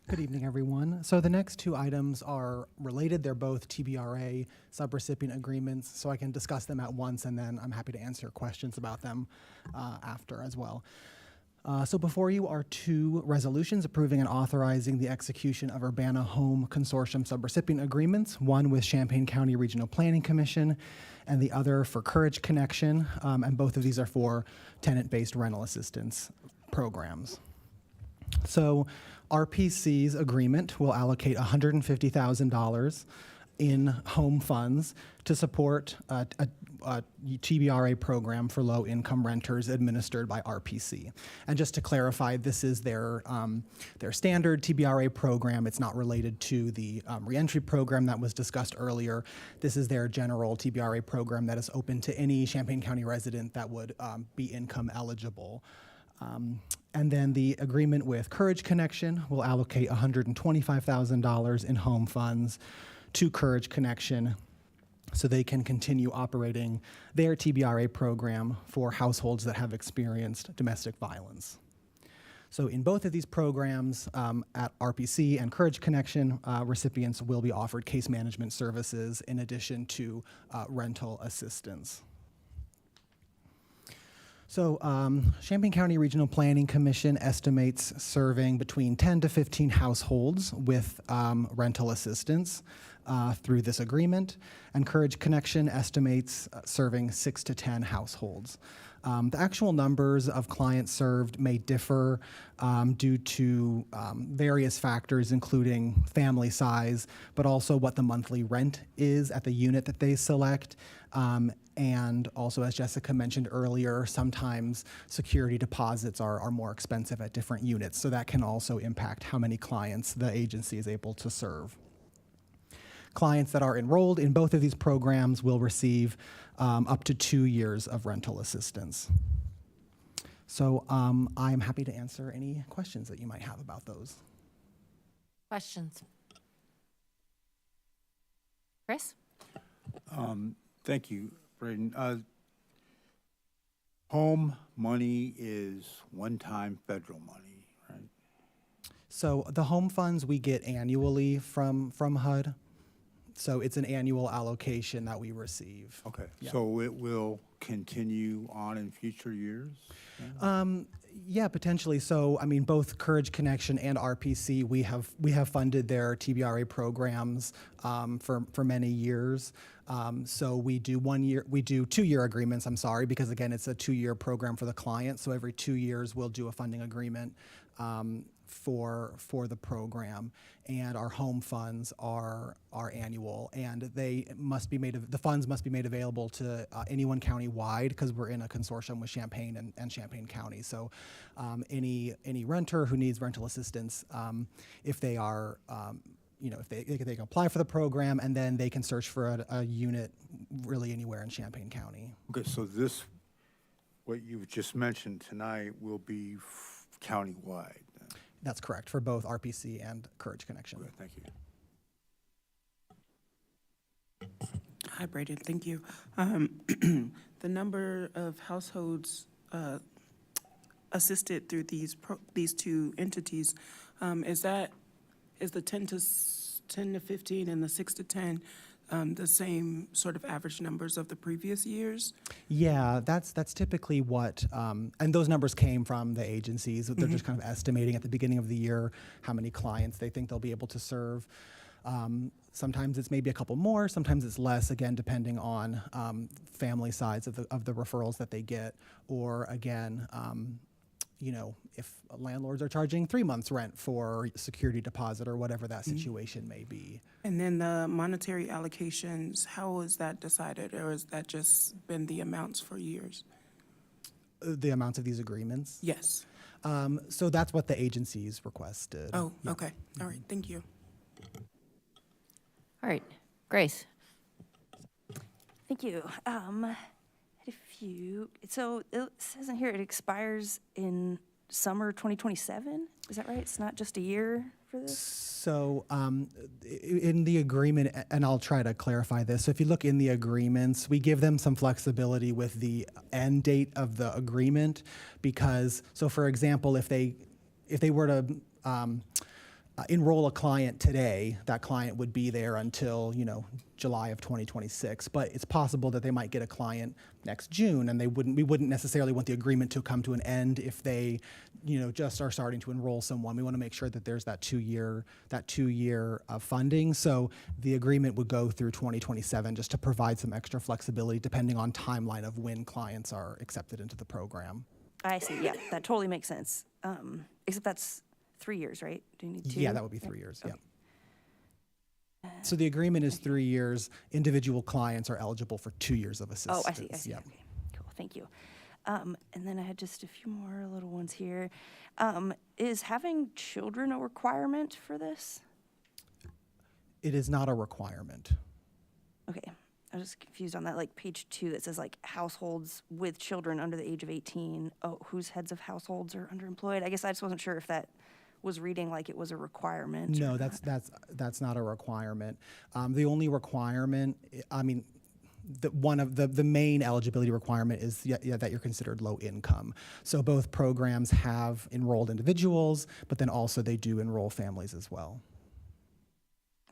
Good evening, everyone. So the next two items are related. They're both TBRA subrecipient agreements, so I can discuss them at once, and then I'm happy to answer questions about them after as well. So before you are two resolutions approving and authorizing the execution of Urbana Home Consortium subrecipient agreements, one with Champaign County Regional Planning Commission and the other for Courage Connection, and both of these are for tenant-based rental assistance programs. So RPC's agreement will allocate $150,000 in home funds to support a TBRA program for low-income renters administered by RPC. And just to clarify, this is their standard TBRA program. It's not related to the reentry program that was discussed earlier. This is their general TBRA program that is open to any Champaign County resident that would be income eligible. And then the agreement with Courage Connection will allocate $125,000 in home funds to Courage Connection so they can continue operating their TBRA program for households that have experienced domestic violence. So in both of these programs, at RPC and Courage Connection, recipients will be offered case management services in addition to rental assistance. So Champaign County Regional Planning Commission estimates serving between 10 to 15 households with rental assistance through this agreement, and Courage Connection estimates serving 6 to 10 households. The actual numbers of clients served may differ due to various factors, including family size, but also what the monthly rent is at the unit that they select. And also, as Jessica mentioned earlier, sometimes security deposits are more expensive at different units, so that can also impact how many clients the agency is able to serve. Clients that are enrolled in both of these programs will receive up to 2 years of rental assistance. So I'm happy to answer any questions that you might have about those. Questions? Chris? Thank you, Braden. Home money is one-time federal money, right? So the home funds we get annually from HUD. So it's an annual allocation that we receive. Okay, Yeah. so it will continue on in future years? Yeah, potentially. So, I mean, both Courage Connection and RPC, we have funded their TBRA programs for many years. So we do 2-year agreements. I'm sorry, because again, it's a 2-year program for the client. So every 2 years, we'll do a funding agreement for the program, and our home funds are annual, and the funds must be made available to anyone county-wide, because we're in a consortium with Champaign and Champaign County. So any renter who needs rental assistance, if they are if they can apply for the program, and then they can search for a unit really anywhere in Champaign County. Okay, so what you've just mentioned tonight will be countywide. That's correct, for both RPC and Courage Connection. Good, thank you. Hi, Braden. Thank you. The number of households assisted through these two entities, is the 10 to 15 and the 6 to 10 the same sort of average numbers of the previous years? Yeah, that's typically what, and those numbers came from the agencies. They're just kind of estimating at the beginning of the year how many clients they think they'll be able to serve. Sometimes it's maybe a couple more, sometimes it's less, again, depending on family size of the referrals that they get, or again, if landlords are charging 3 months rent for security deposit or whatever that situation may be. And then the monetary allocations, how is that decided, or has that just been the amounts for years? The amounts of these agreements? Yes. So that's what the agencies requested. Oh, Yeah. okay. All right, thank you. All right, Grace. Thank you. So it says in here it expires in summer 2027. Is that right? It's not just a year for this? So in the agreement, and I'll try to clarify this, so if you look in the agreements, we give them some flexibility with the end date of the agreement, because, so for example, if they were to enroll a client today, that client would be there until, July of 2026. But it's possible that they might get a client next June, and we wouldn't necessarily want the agreement to come to an end if they, just are starting to enroll someone. We want to make sure that there's that 2-year funding. So the agreement would go through 2027, just to provide some extra flexibility depending on timeline of when clients are accepted into the program. I see. Yeah, that totally makes sense. Except that's 3 years, right? Do you need 2? Yeah, that would be 3 years. Okay. Yeah. So the agreement is 3 years. Individual clients are eligible for 2 years of assistance. Oh, I see. Yep. Okay, cool. Thank you. And then I had just a few more little ones here. Is having children a requirement for this? It is not a requirement. Okay, I was just confused on that, like page 2 that says like households with children under the age of 18. Oh, whose heads of households are underemployed? I guess I just wasn't sure if that was reading like it was a requirement. No, or that's not a requirement. The only requirement, one of the main eligibility requirement is that you're considered low income. So both programs have enrolled individuals, but then also they do enroll families as well.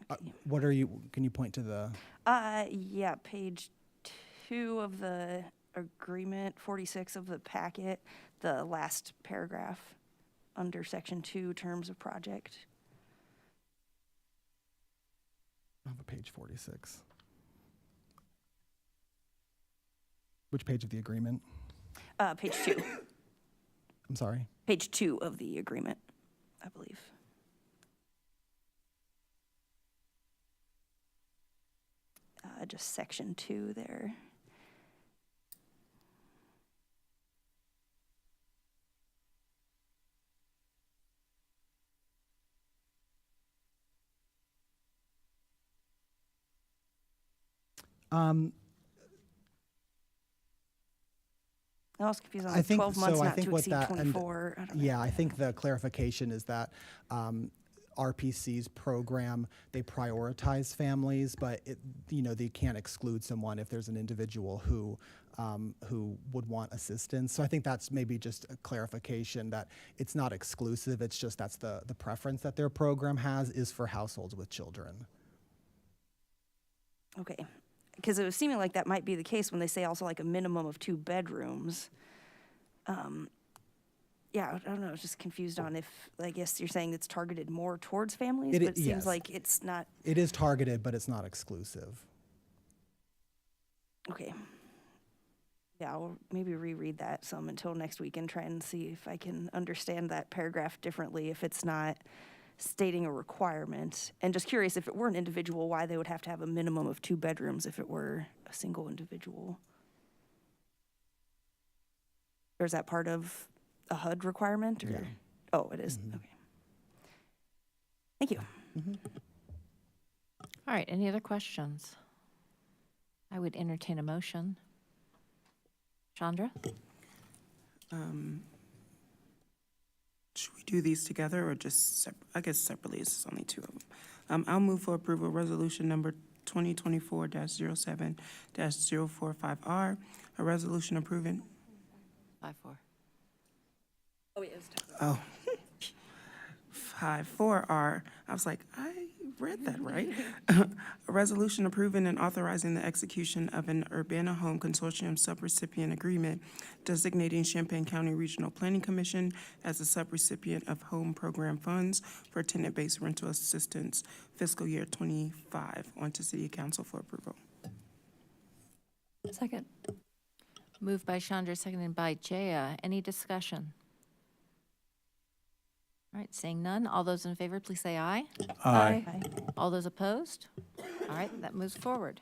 Can you point to the? Yeah, page 2 of the agreement, 46 of the packet, the last paragraph under section 2, terms of project. I have a page 46. Which page of the agreement? Page 2. I'm sorry. Page 2 of the agreement, I believe. Just section 2 there. I was confused on I the think 12 months so. I not think to what exceed that and 24. I don't know. yeah, I think the clarification is that RPC's program, they prioritize families, but they can't exclude someone if there's an individual who would want assistance. So I think that's maybe just a clarification that it's not exclusive. It's just that's the preference that their program has is for households with children. Okay, because it was seeming like that might be the case when they say also like a minimum of 2 bedrooms. Yeah, I don't know, I was just confused on if, I guess you're saying it's targeted more towards families, but it seems yes. like it's not, It is targeted, but it's not exclusive. okay. Yeah, I'll maybe reread that some until next week and try and see if I can understand that paragraph differently if it's not stating a requirement. And just curious, if it were an individual, why they would have to have a minimum of 2 bedrooms if it were a single individual? Or is that part of a HUD requirement? Or? Yeah. Oh, it is? Okay. Thank you. All right, any other questions? I would entertain a motion. Chandra? Should we do these together or just, I guess separately, it's only 2 of them. I'll move for approval of resolution number 2024-07-045R, a resolution approving, 5-4. Oh, it is. 54R. I was like, I read that right. A resolution approving and authorizing the execution of an Urbana Home Consortium subrecipient agreement designating Champaign County Regional Planning Commission as a subrecipient of home program funds for tenant-based rental assistance fiscal year 25 onto City Council for approval. Second. Moved by Chandra, seconded by Jaya. Any discussion? All right, seeing none, all those in favor, please say aye. Aye. All those opposed? All right, that moves forward.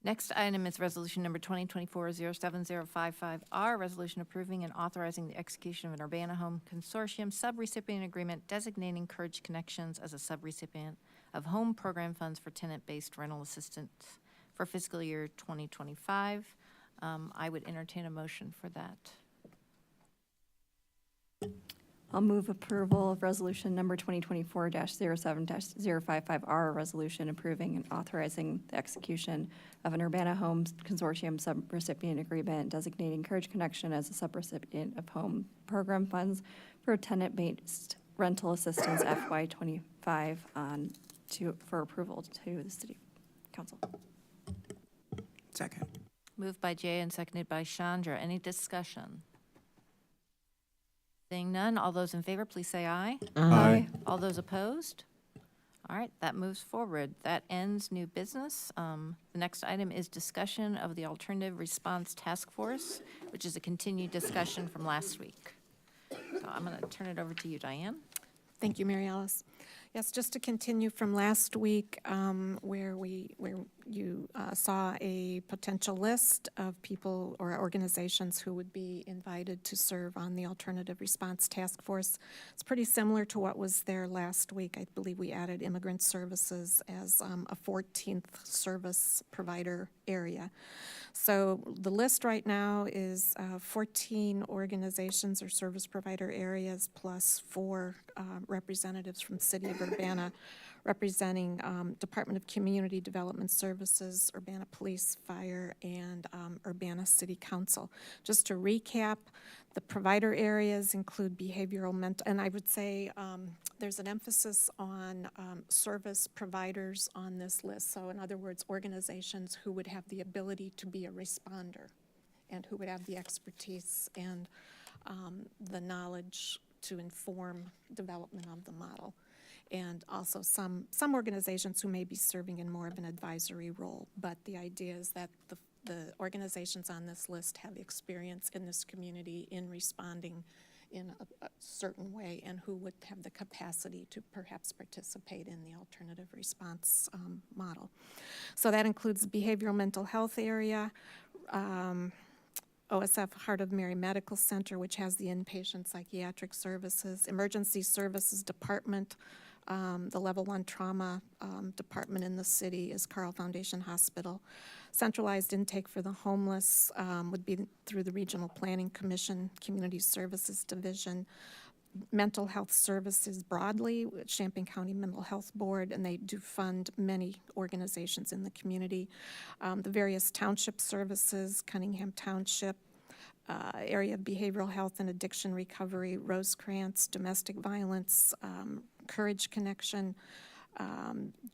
Next item is resolution number 2024-07055R, resolution approving and authorizing the execution of an Urbana Home Consortium subrecipient agreement designating Courage Connections as a subrecipient of home program funds for tenant-based rental assistance for fiscal year 2025. I would entertain a motion for that. I'll move approval of resolution number 2024-07-055R, a resolution approving and authorizing the execution of an Urbana Homes Consortium subrecipient agreement designating Courage Connection as a subrecipient of home program funds for tenant-based rental assistance FY25 for approval to the City Council. Second. Moved by Jay and seconded by Chandra. Any discussion? Seeing none, all those in favor, please say aye. Aye. All those opposed? All right, that moves forward. That ends new business. The next item is discussion of the Alternative Response Task Force, which is a continued discussion from last week. So I'm going to turn it over to you, Diane. Thank you, Mary Alice. Yes, just to continue from last week, where you saw a potential list of people or organizations who would be invited to serve on the Alternative Response Task Force. It's pretty similar to what was there last week. I believe we added Immigrant Services as a 14th service provider area. So the list right now is 14 organizations or service provider areas plus 4 representatives from City of Urbana representing Department of Community Development Services, Urbana Police, Fire, and Urbana City Council. Just to recap, the provider areas include behavioral, mental, and I would say there's an emphasis on service providers on this list. So in other words, organizations who would have the ability to be a responder and who would have the expertise and the knowledge to inform development of the model. And also some organizations who may be serving in more of an advisory role. But the idea is that the organizations on this list have experience in this community in responding in a certain way and who would have the capacity to perhaps participate in the alternative response model. So that includes the behavioral mental health area, OSF Heart of Mary Medical Center, which has the inpatient psychiatric services, emergency services department. The level 1 trauma department in the city is Carl Foundation Hospital. Centralized intake for the homeless would be through the Regional Planning Commission, Community Services Division. mental health services broadly, with Champaign County Mental Health Board, and they do fund many organizations in the community. The various township services, Cunningham Township, area of behavioral health and addiction recovery, Rosecrans, domestic violence, Courage Connection,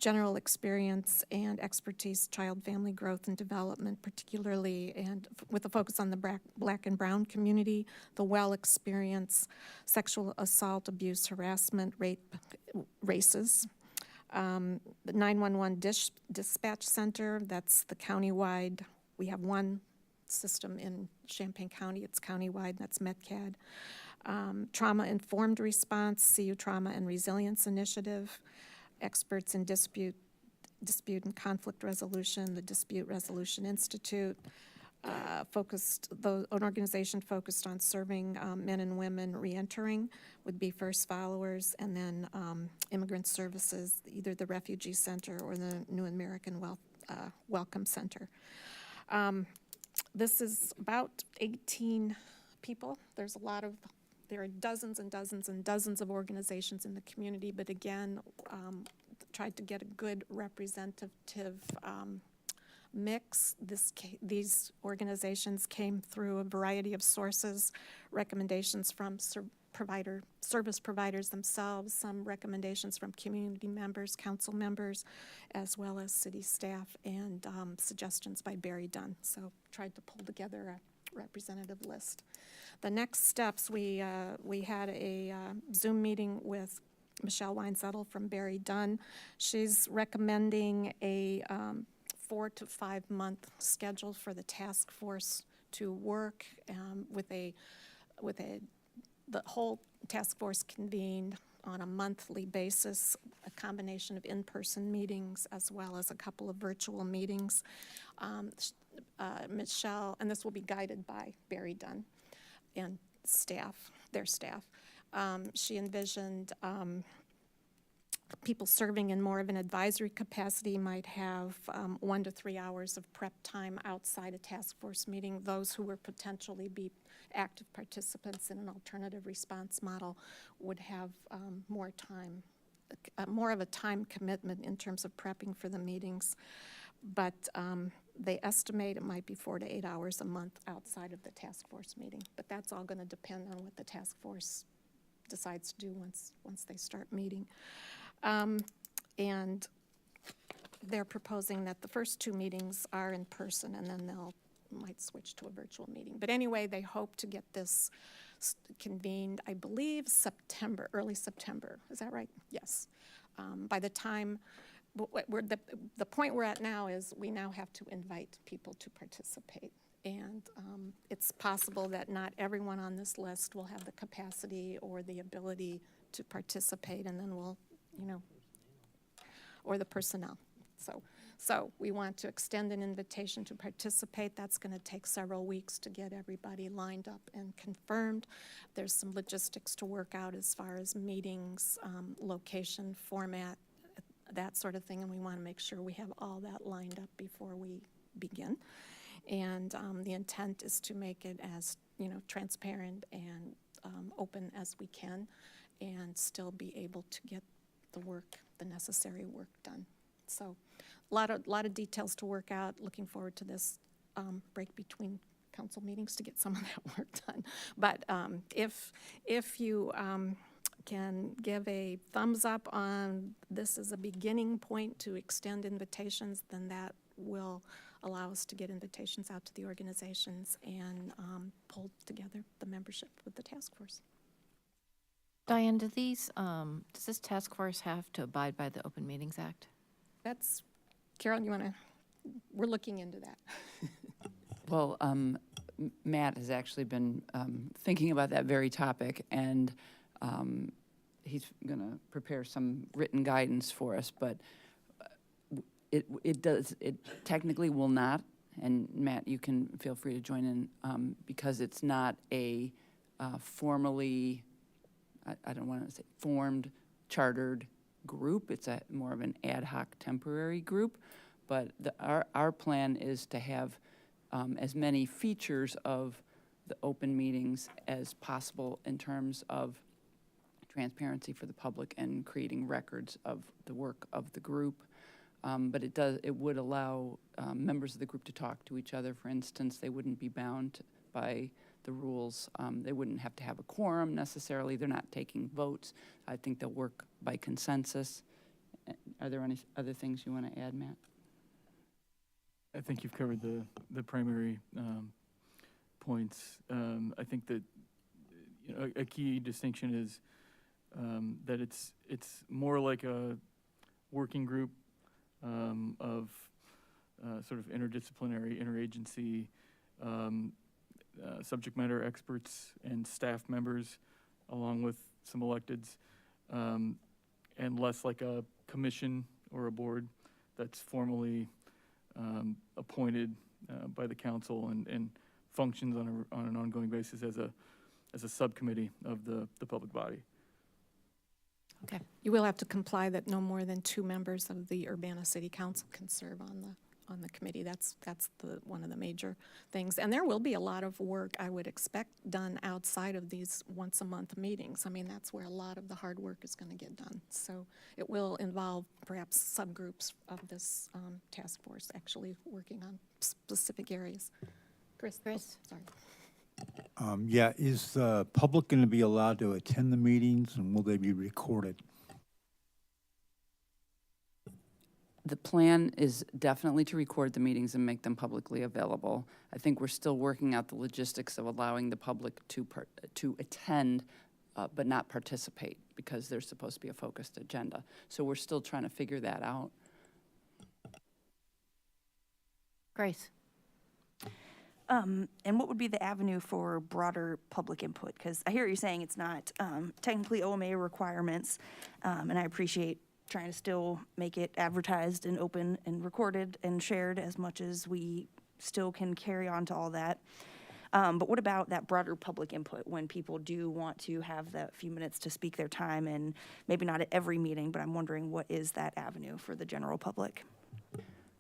general experience and expertise, child, family growth and development particularly, and with a focus on the black and brown community, the well experience, sexual assault, abuse, harassment, rape, races. The 911 dispatch center, that's the countywide. We have one system in Champaign County, it's countywide, that's MedCAD. Trauma-informed response, CU Trauma and Resilience Initiative, experts in dispute and conflict resolution, the Dispute Resolution Institute, an organization focused on serving men and women reentering would be First Followers, and then Immigrant Services, either the Refugee Center or the New American Welcome Center. This is about 18 people. There are dozens and dozens and dozens of organizations in the community, but again, tried to get a good representative mix. These organizations came through a variety of sources, recommendations from service providers themselves, some recommendations from community members, council members, as well as city staff, and suggestions by Barry Dunn. So tried to pull together a representative list. The next steps, we had a Zoom meeting with Michelle Weinzettel from Barry Dunn. She's recommending a 4 to 5 month schedule for the task force to work the whole task force convened on a monthly basis, a combination of in-person meetings as well as a couple of virtual meetings. Michelle, and this will be guided by Barry Dunn and their staff. She envisioned people serving in more of an advisory capacity might have 1 to 3 hours of prep time outside a task force meeting. Those who would potentially be active participants in an alternative response model would have more time, more of a time commitment in terms of prepping for the meetings. But they estimate it might be 4 to 8 hours a month outside of the task force meeting. But that's all going to depend on what the task force decides to do once they start meeting. And they're proposing that the first 2 meetings are in person, and then might switch to a virtual meeting. But anyway, they hope to get this convened, I believe, early September. Is that right? Yes. By the time, the point we're at now is we now have to invite people to participate. And it's possible that not everyone on this list will have the capacity or the ability to participate, and then we'll, or the personnel. So we want to extend an invitation to participate. That's going to take several weeks to get everybody lined up and confirmed. There's some logistics to work out as far as meetings, location, format, that sort of thing, and we want to make sure we have all that lined up before we begin. And the intent is to make it as transparent and open as we can, and still be able to get the necessary work done. So a lot of details to work out. Looking forward to this break between council meetings to get some of that work done. But if you can give a thumbs up on this as a beginning point to extend invitations, then that will allow us to get invitations out to the organizations and pull together the membership with the task force. Diane, does this task force have to abide by the Open Meetings Act? Carol, we're looking into that. Well, Matt has actually been thinking about that very topic, and he's going to prepare some written guidance for us, but it technically will not, and Matt, you can feel free to join in, because it's not a formally, I don't want to say formed, chartered group. It's more of an ad hoc temporary group, but our plan is to have as many features of the open meetings as possible in terms of transparency for the public and creating records of the work of the group. But it would allow members of the group to talk to each other. For instance, they wouldn't be bound by the rules. They wouldn't have to have a quorum necessarily. They're not taking votes. I think they'll work by consensus. Are there any other things you want to add, Matt? I think you've covered the primary points. I think that a key distinction is that it's more like a working group of sort of interdisciplinary, interagency subject matter experts and staff members, along with some electeds, and less like a commission or a board that's formally appointed by the council and functions on an ongoing basis as a subcommittee of the public body. Okay. You will have to comply that no more than 2 members of the Urbana City Council can serve on the committee. That's one of the major things. And there will be a lot of work, I would expect, done outside of these once-a-month meetings. I mean, that's where a lot of the hard work is going to get done. So it will involve perhaps subgroups of this task force actually working on specific areas. Chris? Sorry. Yeah, is the public going to be allowed to attend the meetings, and will they be recorded? The plan is definitely to record the meetings and make them publicly available. I think we're still working out the logistics of allowing the public to attend, but not participate, because there's supposed to be a focused agenda. So we're still trying to figure that out. Grace? And what would be the avenue for broader public input? Because I hear you saying it's not technically OMA requirements, and I appreciate trying to still make it advertised and open and recorded and shared as much as we still can carry on to all that. But what about that broader public input when people do want to have that few minutes to speak their time, and maybe not at every meeting, but I'm wondering what is that avenue for the general public?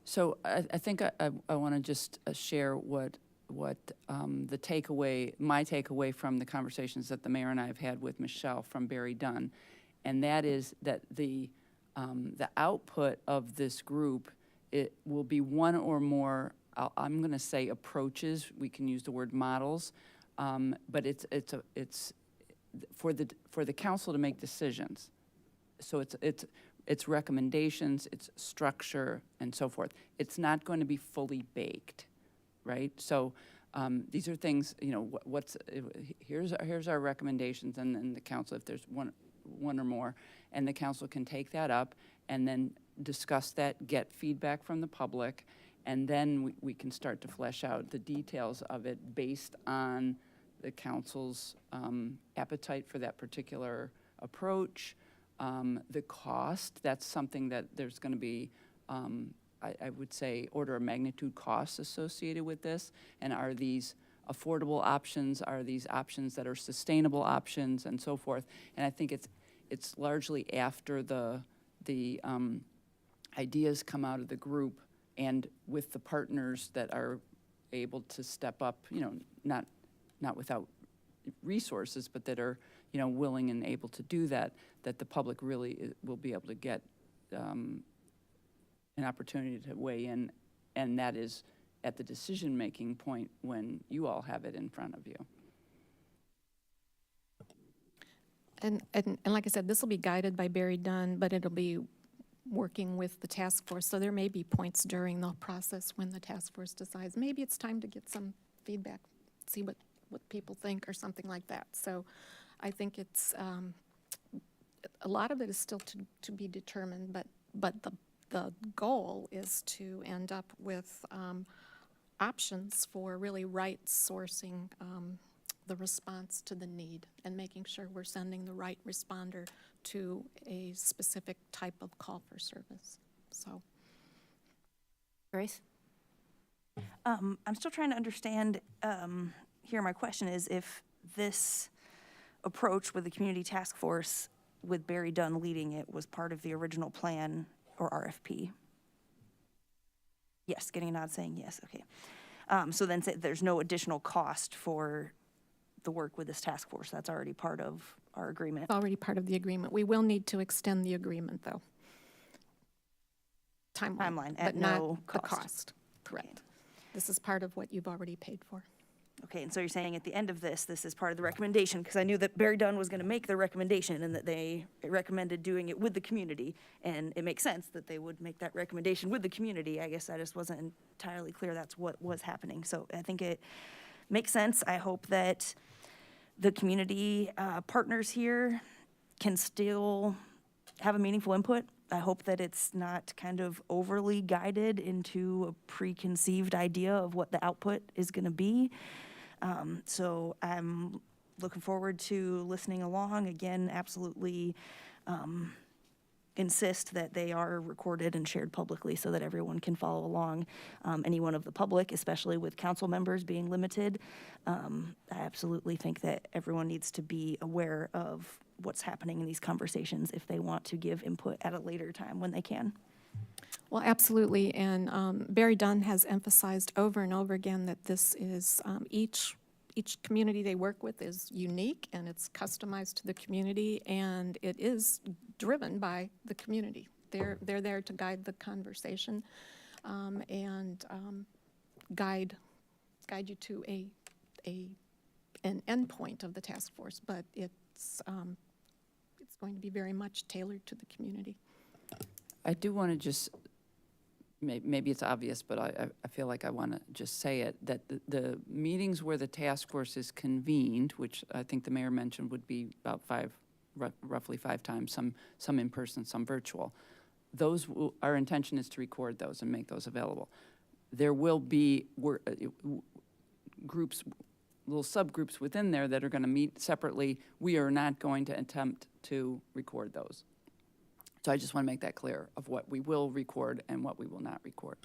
So I think I want to just share what the takeaway, my takeaway from the conversations that the mayor and I have had with Michelle from Barry Dunn, and that is that the output of this group, it will be one or more, I'm going to say approaches. We can use the word models, but it's for the council to make decisions. So it's recommendations, it's structure, and so forth. It's not going to be fully baked, right? So these are things, here's our recommendations, and then the council, if there's one or more, and the council can take that up and then discuss that, get feedback from the public, and then we can start to flesh out the details of it based on the council's appetite for that particular approach. The cost, that's something that there's going to be, I would say, order of magnitude costs associated with this. And are these affordable options? Are these options that are sustainable options, and so forth? And I think it's largely after the ideas come out of the group and with the partners that are able to step up, not without resources, but that are, willing and able to do that, that the public really will be able to get an opportunity to weigh in, and that is at the decision-making point when you all have it in front of you. And like I said, this will be guided by Barry Dunn, but it'll be working with the task force. So there may be points during the process when the task force decides maybe it's time to get some feedback, see what people think or something like that. So I think it's a lot of it is still to be determined, but the goal is to end up with options for really right sourcing the response to the need and making sure we're sending the right responder to a specific type of call for service. So, Grace? I'm still trying to understand, here my question is, if this approach with the community task force with Barry Dunn leading it was part of the original plan or RFP. Yes, getting a nod saying yes, okay. So then there's no additional cost for the work with this task force. That's already part of our agreement. It's already part of the agreement. We will need to extend the agreement, though. Timeline but at not no the cost. cost. Correct. This is part of what you've already paid for. Okay, and so you're saying at the end of this is part of the recommendation, because I knew that Barry Dunn was gonna make the recommendation and that they recommended doing it with the community, and it makes sense that they would make that recommendation with the community. I guess I just wasn't entirely clear that's what was happening, so I think it makes sense. I hope that the community partners here can still have a meaningful input. I hope that it's not kind of overly guided into a preconceived idea of what the output is gonna be. So I'm looking forward to listening along. Again, absolutely insist that they are recorded and shared publicly so that everyone can follow along. Anyone of the public, especially with council members being limited, I absolutely think that everyone needs to be aware of what's happening in these conversations if they want to give input at a later time when they can. Well, absolutely, and Barry Dunn has emphasized over and over again that this is, each community they work with is unique, and it's customized to the community, and it is driven by the community. They're there to guide the conversation, and guide you to an endpoint of the task force, but it's going to be very much tailored to the community. I do want to just, maybe it's obvious, but I feel like I want to just say it, that the meetings where the task force is convened, which I think the mayor mentioned would be about roughly 5 times, some in person, some virtual. Those, our intention is to record those and make those available. There will be groups, little subgroups within there that are going to meet separately. We are not going to attempt to record those. So I just want to make that clear of what we will record and what we will not record.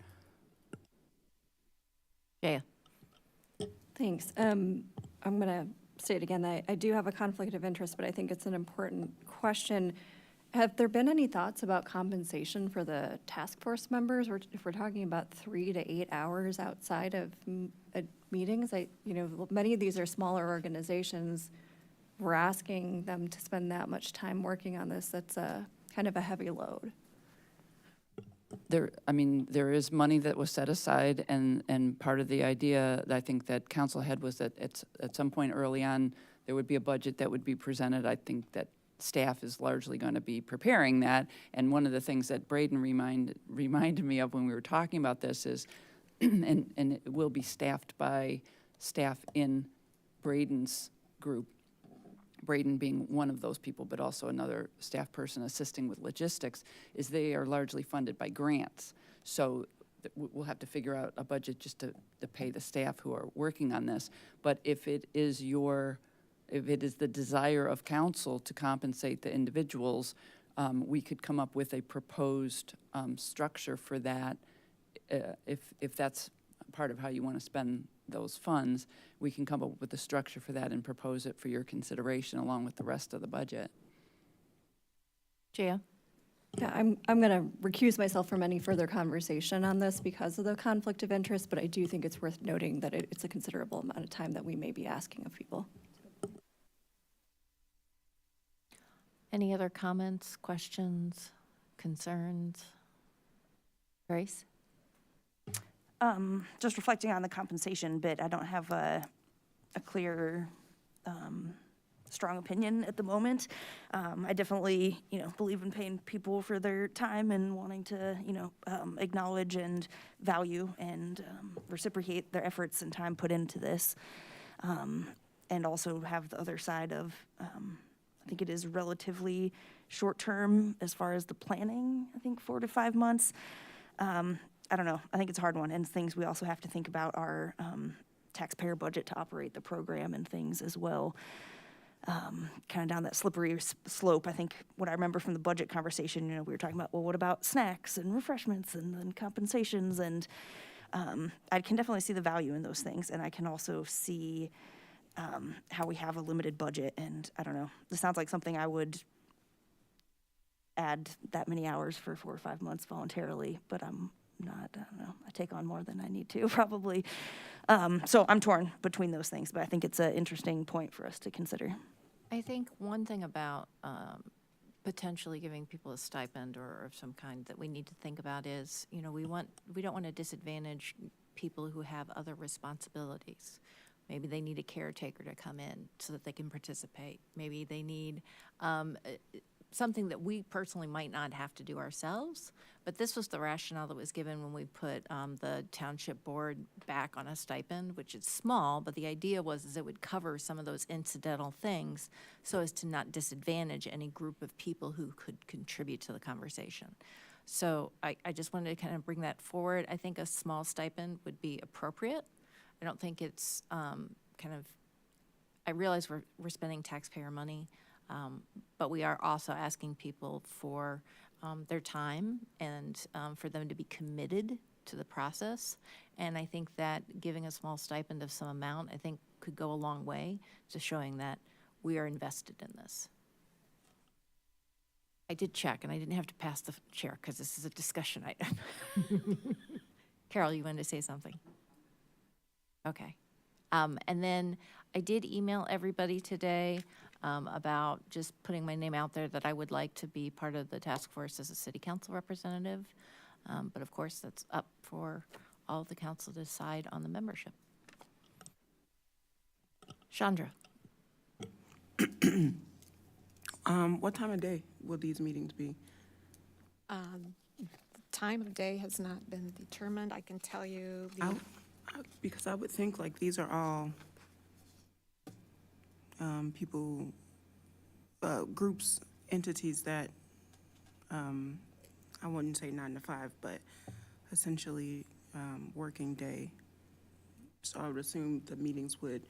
Jaya. Thanks. I'm going to state again that I do have a conflict of interest, but I think it's an important question. Have there been any thoughts about compensation for the task force members? Or if we're talking about 3 to 8 hours outside of meetings, many of these are smaller organizations. We're asking them to spend that much time working on this. That's kind of a heavy load. There is money that was set aside, and part of the idea that I think that council had was that at some point early on, there would be a budget that would be presented. I think that staff is largely going to be preparing that, and one of the things that Braden reminded me of when we were talking about this is, and it will be staffed by staff in Braden's group, Braden being one of those people, but also another staff person assisting with logistics, is they are largely funded by grants. So we'll have to figure out a budget just to pay the staff who are working on this. But if it is the desire of council to compensate the individuals, we could come up with a proposed structure for that. If that's part of how you want to spend those funds, we can come up with a structure for that and propose it for your consideration along with the rest of the budget. Jaya? Yeah, I'm going to recuse myself from any further conversation on this because of the conflict of interest, but I do think it's worth noting that it's a considerable amount of time that we may be asking of people. Any other comments, questions, concerns? Grace? Just reflecting on the compensation bit, I don't have a clear, strong opinion at the moment. I definitely, believe in paying people for their time and wanting to, acknowledge and value and reciprocate their efforts and time put into this. And also have the other side of, I think it is relatively short-term as far as the planning, I think 4 to 5 months. I don't know. I think it's a hard one. And things we also have to think about our taxpayer budget to operate the program and things as well. Kind of down that slippery slope. I think what I remember from the budget conversation, we were talking about, well, what about snacks and refreshments and then compensations? And I can definitely see the value in those things. And I can also see how we have a limited budget. And I don't know. This sounds like something I would add that many hours for 4 or 5 months voluntarily, but I'm not, I don't know, I take on more than I need to probably. So I'm torn between those things, but I think it's an interesting point for us to consider. I think one thing about potentially giving people a stipend or of some kind that we need to think about is, we don't want to disadvantage people who have other responsibilities. Maybe they need a caretaker to come in so that they can participate. Maybe they need something that we personally might not have to do ourselves. But this was the rationale that was given when we put the township board back on a stipend, which is small, but the idea was it would cover some of those incidental things so as to not disadvantage any group of people who could contribute to the conversation. So I just wanted to kind of bring that forward. I think a small stipend would be appropriate. I don't think it's I realize we're spending taxpayer money, but we are also asking people for their time and for them to be committed to the process. And I think that giving a small stipend of some amount, I think could go a long way to showing that we are invested in this. I did check, and I didn't have to pass the chair because this is a discussion item. Carol, you wanted to say something? Okay. And then I did email everybody today about just putting my name out there that I would like to be part of the task force as a city council representative. But of course, that's up for all of the council to decide on the membership. Chandra. What time of day will these meetings be? The time of day has not been determined. I can tell you Because I would think like these are all people, groups, entities that, I wouldn't say 9 to 5, but essentially working day. So I would assume the meetings would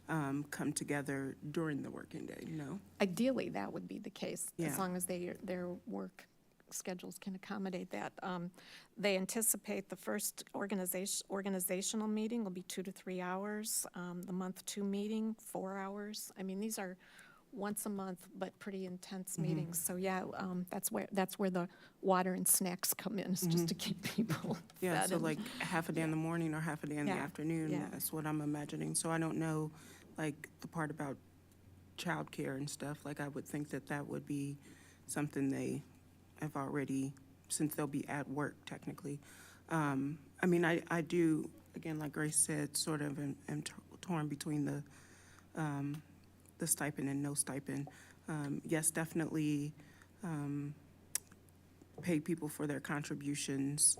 come together during the working day, no? Ideally, that would be the case, Yeah. as long as their work schedules can accommodate that. They anticipate the first organizational meeting will be 2 to 3 hours. The month 2 meeting, 4 hours. I mean, these are once a month, but pretty intense meetings. So yeah, that's where the water and snacks come in, is just to keep people Yeah, fed so and- like half a day in the morning or half a day in the Yeah, afternoon, yeah. that's what I'm imagining. So I don't know, like, the part about childcare and stuff, like, I would think that that would be something they have already, since they'll be at work technically. I mean, I do, again, like Grace said, sort of am torn between the stipend and no stipend. Yes, definitely pay people for their contributions,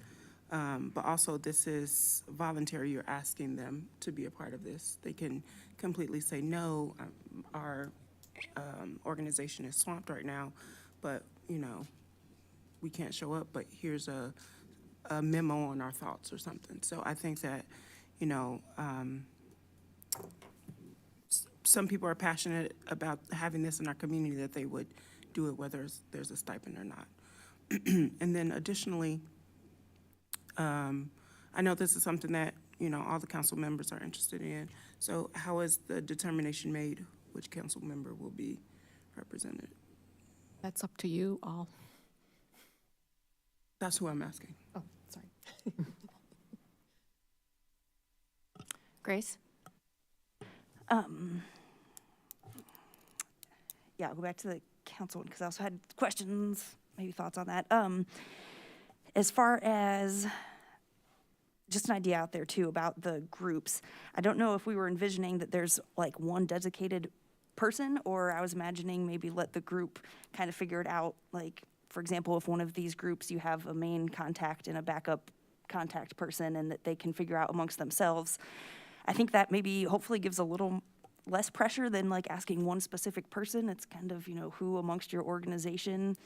but also this is voluntary. You're asking them to be a part of this. They can completely say, no, our organization is swamped right now, but, we can't show up, but here's a memo on our thoughts or something. So I think that, some people are passionate about having this in our community, that they would do it whether there's a stipend or not. And then additionally, I know this is something that, all the council members are interested in. So how is the determination made which council member will be represented? That's up to you all. That's who I'm asking. Oh, sorry. Grace? Yeah, I'll go back to the council one, because I also had questions, maybe thoughts on that. As far as, just an idea out there too about the groups, I don't know if we were envisioning that there's like one designated person, or I was imagining maybe let the group kind of figure it out. Like, for example, if one of these groups, you have a main contact and a backup contact person, and that they can figure out amongst themselves. I think that maybe hopefully gives a little less pressure than like asking one specific person. It's kind of, who amongst your organization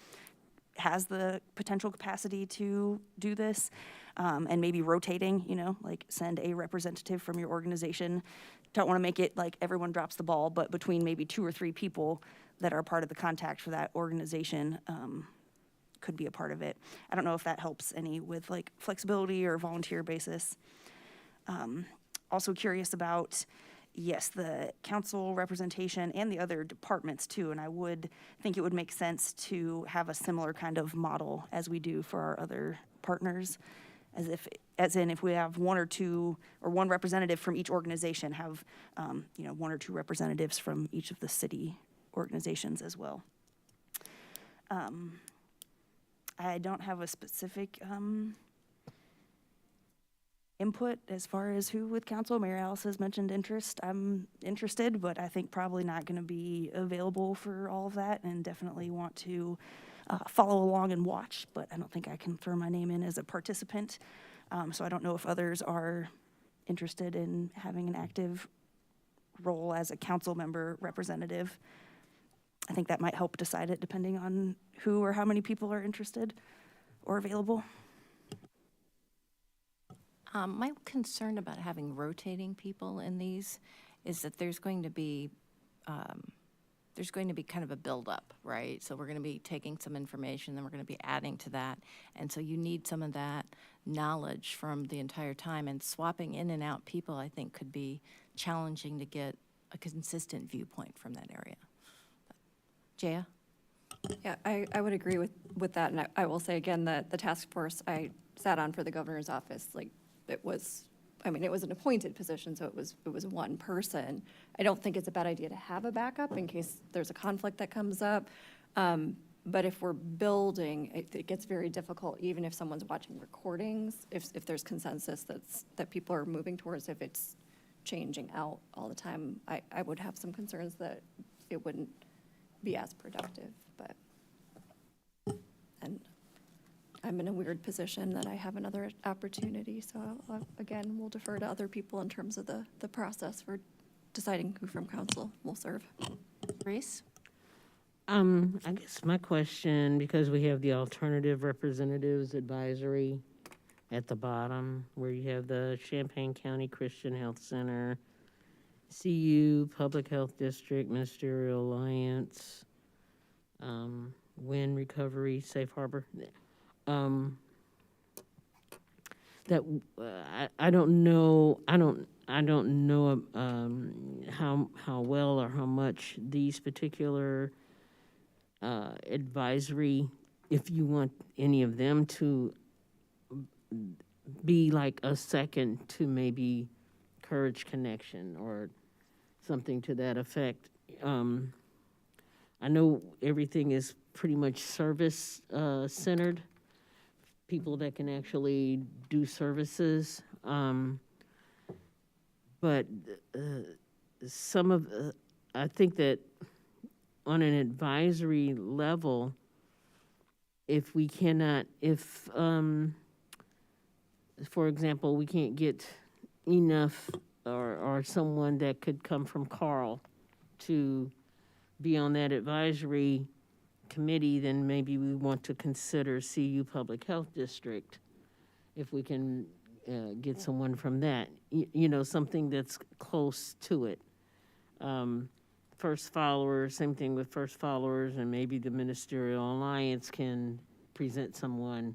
has the potential capacity to do this, and maybe rotating, like send a representative from your organization. Don't want to make it like everyone drops the ball, but between maybe 2 or 3 people that are part of the contact for that organization could be a part of it. I don't know if that helps any with like flexibility or volunteer basis. Also curious about, yes, the council representation and the other departments too, and I would think it would make sense to have a similar kind of model as we do for our other partners, as in if we have 1 or 2 or 1 representative from each organization, have 1 or 2 representatives from each of the city organizations as well. I don't have a specific input as far as who with council. Mayor Alice has mentioned interest. I'm interested, but I think probably not going to be available for all of that, and definitely want to follow along and watch, but I don't think I can throw my name in as a participant. So I don't know if others are interested in having an active role as a council member representative. I think that might help decide it depending on who or how many people are interested or available. My concern about having rotating people in these is that there's going to be kind of a buildup, right? So we're going to be taking some information, then we're going to be adding to that. And so you need some of that knowledge from the entire time, and swapping in and out people, I think, could be challenging to get a consistent viewpoint from that area. Jaya? Yeah, I would agree with that, and I will say again that the task force I sat on for the governor's office, like, it was an appointed position, so it was one person. I don't think it's a bad idea to have a backup in case there's a conflict that comes up. But if we're building, it gets very difficult, even if someone's watching recordings, if there's consensus that people are moving towards, if it's changing out all the time, I would have some concerns that it wouldn't be as productive, and I'm in a weird position that I have another opportunity, so again, we'll defer to other people in terms of the process for deciding who from council will serve. Grace? I guess my question, because we have the alternative representatives advisory at the bottom, where you have the Champaign County Christian Health Center, CU, Public Health District, Ministerial Alliance, Wind Recovery, Safe Harbor. I don't know how well or how much these particular advisory, if you want any of them to be like a second to maybe Courage Connection or something to that effect. I know everything is pretty much service centered, people that can actually do services. But some of, I think that on an advisory level, if we cannot, for example, we can't get enough or someone that could come from Carl to be on that advisory committee, then maybe we want to consider CU Public Health District, if we can get someone from that, something that's close to it. First Followers, same thing with First Followers, and maybe the Ministerial Alliance can present someone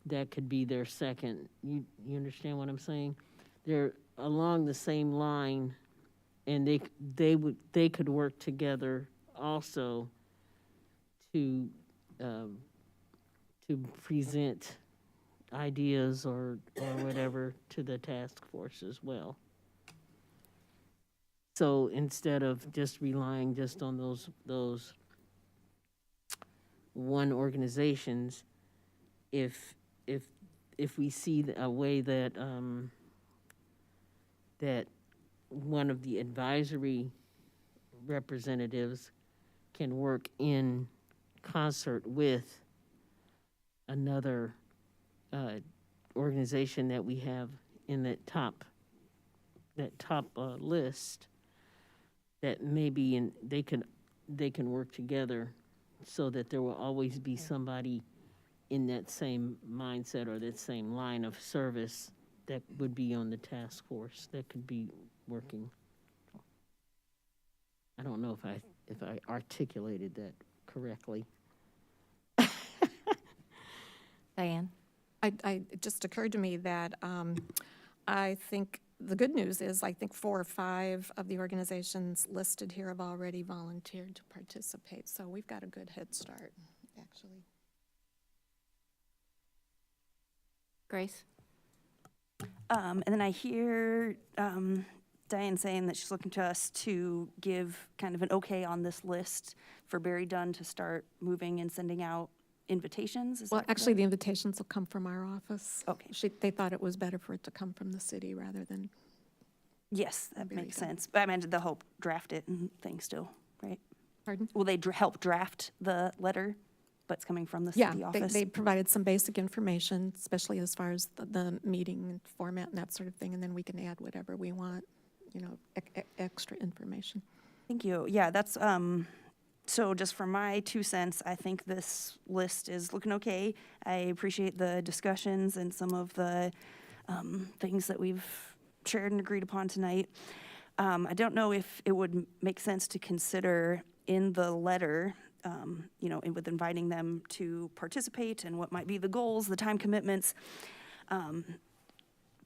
that could be their second. You understand what I'm saying? They're along the same line, and they could work together also to present ideas or whatever to the task force as well. So instead of just relying just on those one organizations, if we see a way that that one of the advisory representatives can work in concert with another organization that we have in that top list, that maybe they can work together so that there will always be somebody in that same mindset or that same line of service that would be on the task force that could be working. I don't know if I articulated that correctly. Diane? It just occurred to me that I think the good news is I think 4 or 5 of the organizations listed here have already volunteered to participate. So we've got a good head start, actually. Grace? And then I hear Diane saying that she's looking to us to give kind of an okay on this list for Barry Dunn to start moving and sending out invitations? Is Well, that actually, correct? the invitations will come from our office. Okay. They thought it was better for it to come from the city rather than, Yes, that Barry makes Dunn. sense. But I mean, they'll help draft it and things still, right? pardon? Will they help draft the letter, but it's coming from the Yeah, city they, office? they provided some basic information, especially as far as the meeting format and that sort of thing, and then we can add whatever we want, you know, extra information. Thank you. Yeah, that's, so just for my 2 cents, I think this list is looking okay. I appreciate the discussions and some of the things that we've shared and agreed upon tonight. I don't know if it would make sense to consider in the letter, you know, with inviting them to participate and what might be the goals, the time commitments,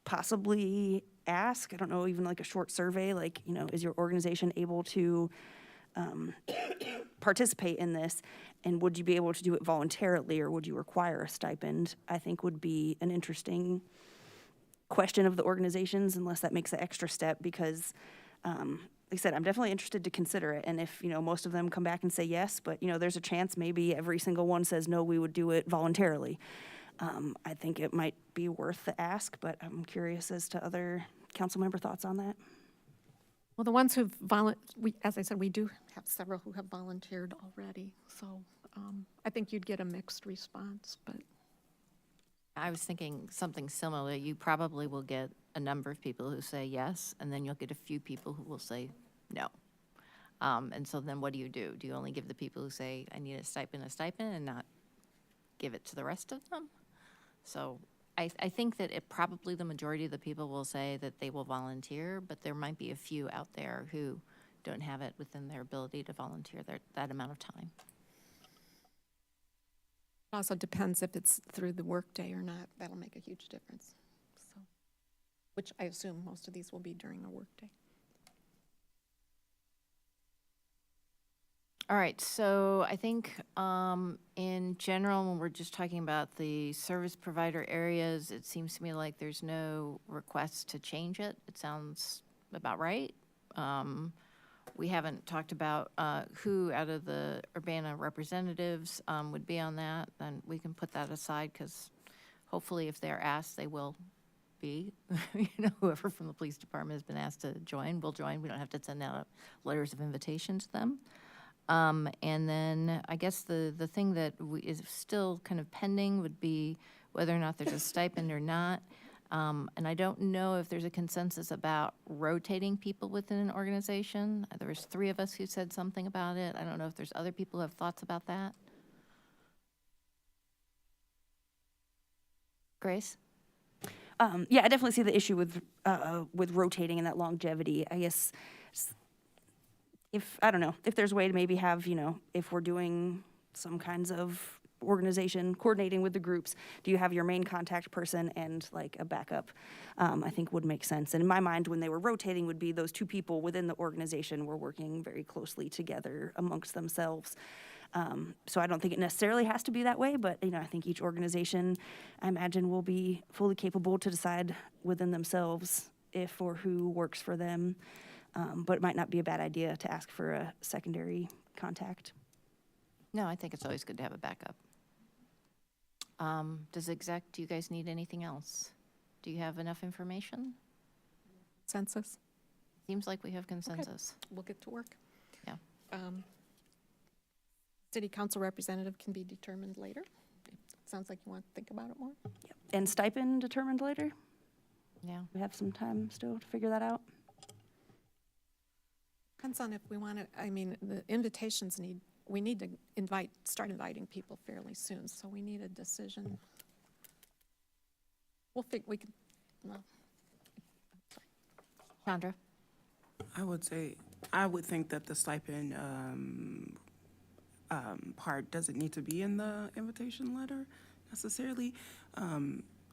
possibly ask, I don't know, even like a short survey, like, you know, is your organization able to participate in this? And would you be able to do it voluntarily, or would you require a stipend? I think would be an interesting question of the organizations, unless that makes an extra step, because like I said, I'm definitely interested to consider it. And if, you know, most of them come back and say yes, but, you know, there's a chance maybe every single one says no, we would do it voluntarily. I think it might be worth the ask, but I'm curious as to other council member thoughts on that. Well, the ones who've as I said, we do have several who have volunteered already, so I think you'd get a mixed response, but. I was thinking something similar. You probably will get a number of people who say yes, and then you'll get a few people who will say no. And so then what do? Do you only give the people who say, I need a stipend, and not give it to the rest of them? So I think that probably the majority of the people will say that they will volunteer, but there might be a few out there who don't have it within their ability to volunteer that amount of time. It also depends if it's through the workday or not. That'll make a huge difference. So, which I assume most of these will be during a workday. All right, so I think in general, when we're just talking about the service provider areas, it seems to me like there's no request to change it. It sounds about right. We haven't talked about who out of the Urbana representatives would be on that, then we can put that aside, because hopefully if they're asked, they will be. You know, whoever from the police department has been asked to join will join. We don't have to send out letters of invitation to them. And then I guess the thing that is still kind of pending would be whether or not there's a stipend or not. And I don't know if there's a consensus about rotating people within an organization. There was 3 of us who said something about it. I don't know if there's other people who have thoughts about that. Grace? Yeah, I definitely see the issue with rotating and that longevity. I guess if, I don't know, if there's a way to maybe have, you know, if we're doing some kinds of organization coordinating with the groups, do you have your main contact person and like a backup? I think would make sense. And in my mind, when they were rotating, would be those 2 people within the organization were working very closely together amongst themselves. So I don't think it necessarily has to be that way, but, you know, I think each organization, I imagine, will be fully capable to decide within themselves if or who works for them. But it might not be a bad idea to ask for a secondary contact. No, I think it's always good to have a backup. Do you guys need anything else? Do you have enough information? Consensus? Seems like we have consensus. We'll get to work. Yeah. City council representative can be determined later. Sounds like you want to think about it more. Yep. And stipend determined later? Yeah. We have some time still to figure that out. Depends on if we want to, I mean, the invitations we need to start inviting people fairly soon, so we need a decision. We could, well. Chandra? I would think that the stipend part doesn't need to be in the invitation letter necessarily.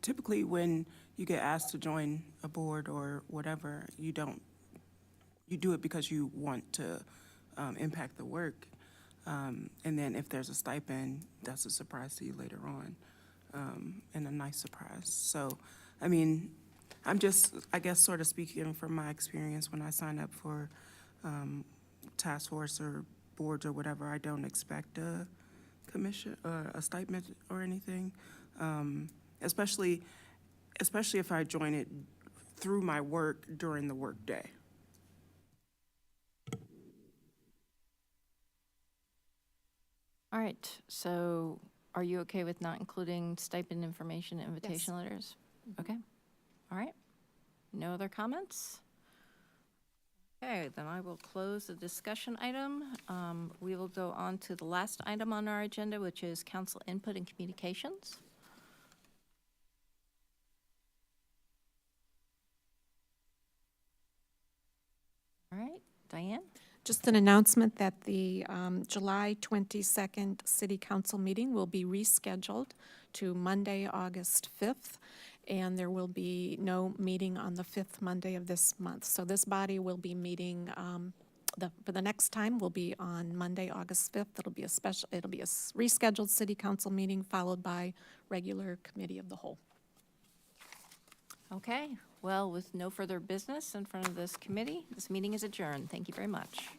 Typically, when you get asked to join a board or whatever, you do it because you want to impact the work. And then if there's a stipend, that's a surprise to you later on, and a nice surprise. So, I mean, I'm just, I guess, sort of speaking from my experience when I sign up for task force or boards or whatever, I don't expect a commission or a stipend or anything, especially if I join it through my work during the workday. All right, so are you okay with not including stipend information in invitation letters? Okay, all right. No other comments? Okay, then I will close the discussion item. We will go on to the last item on our agenda, which is council input and communications. All right, Diane? Just an announcement that the July 22nd City Council meeting will be rescheduled to Monday, August 5th, and there will be no meeting on the 5th Monday of this month. So this body will be meeting, for the next time will be on Monday, August 5th. It'll be a rescheduled City Council meeting followed by regular Committee of the Whole. Okay, well, with no further business in front of this committee, this meeting is adjourned. Thank you very much.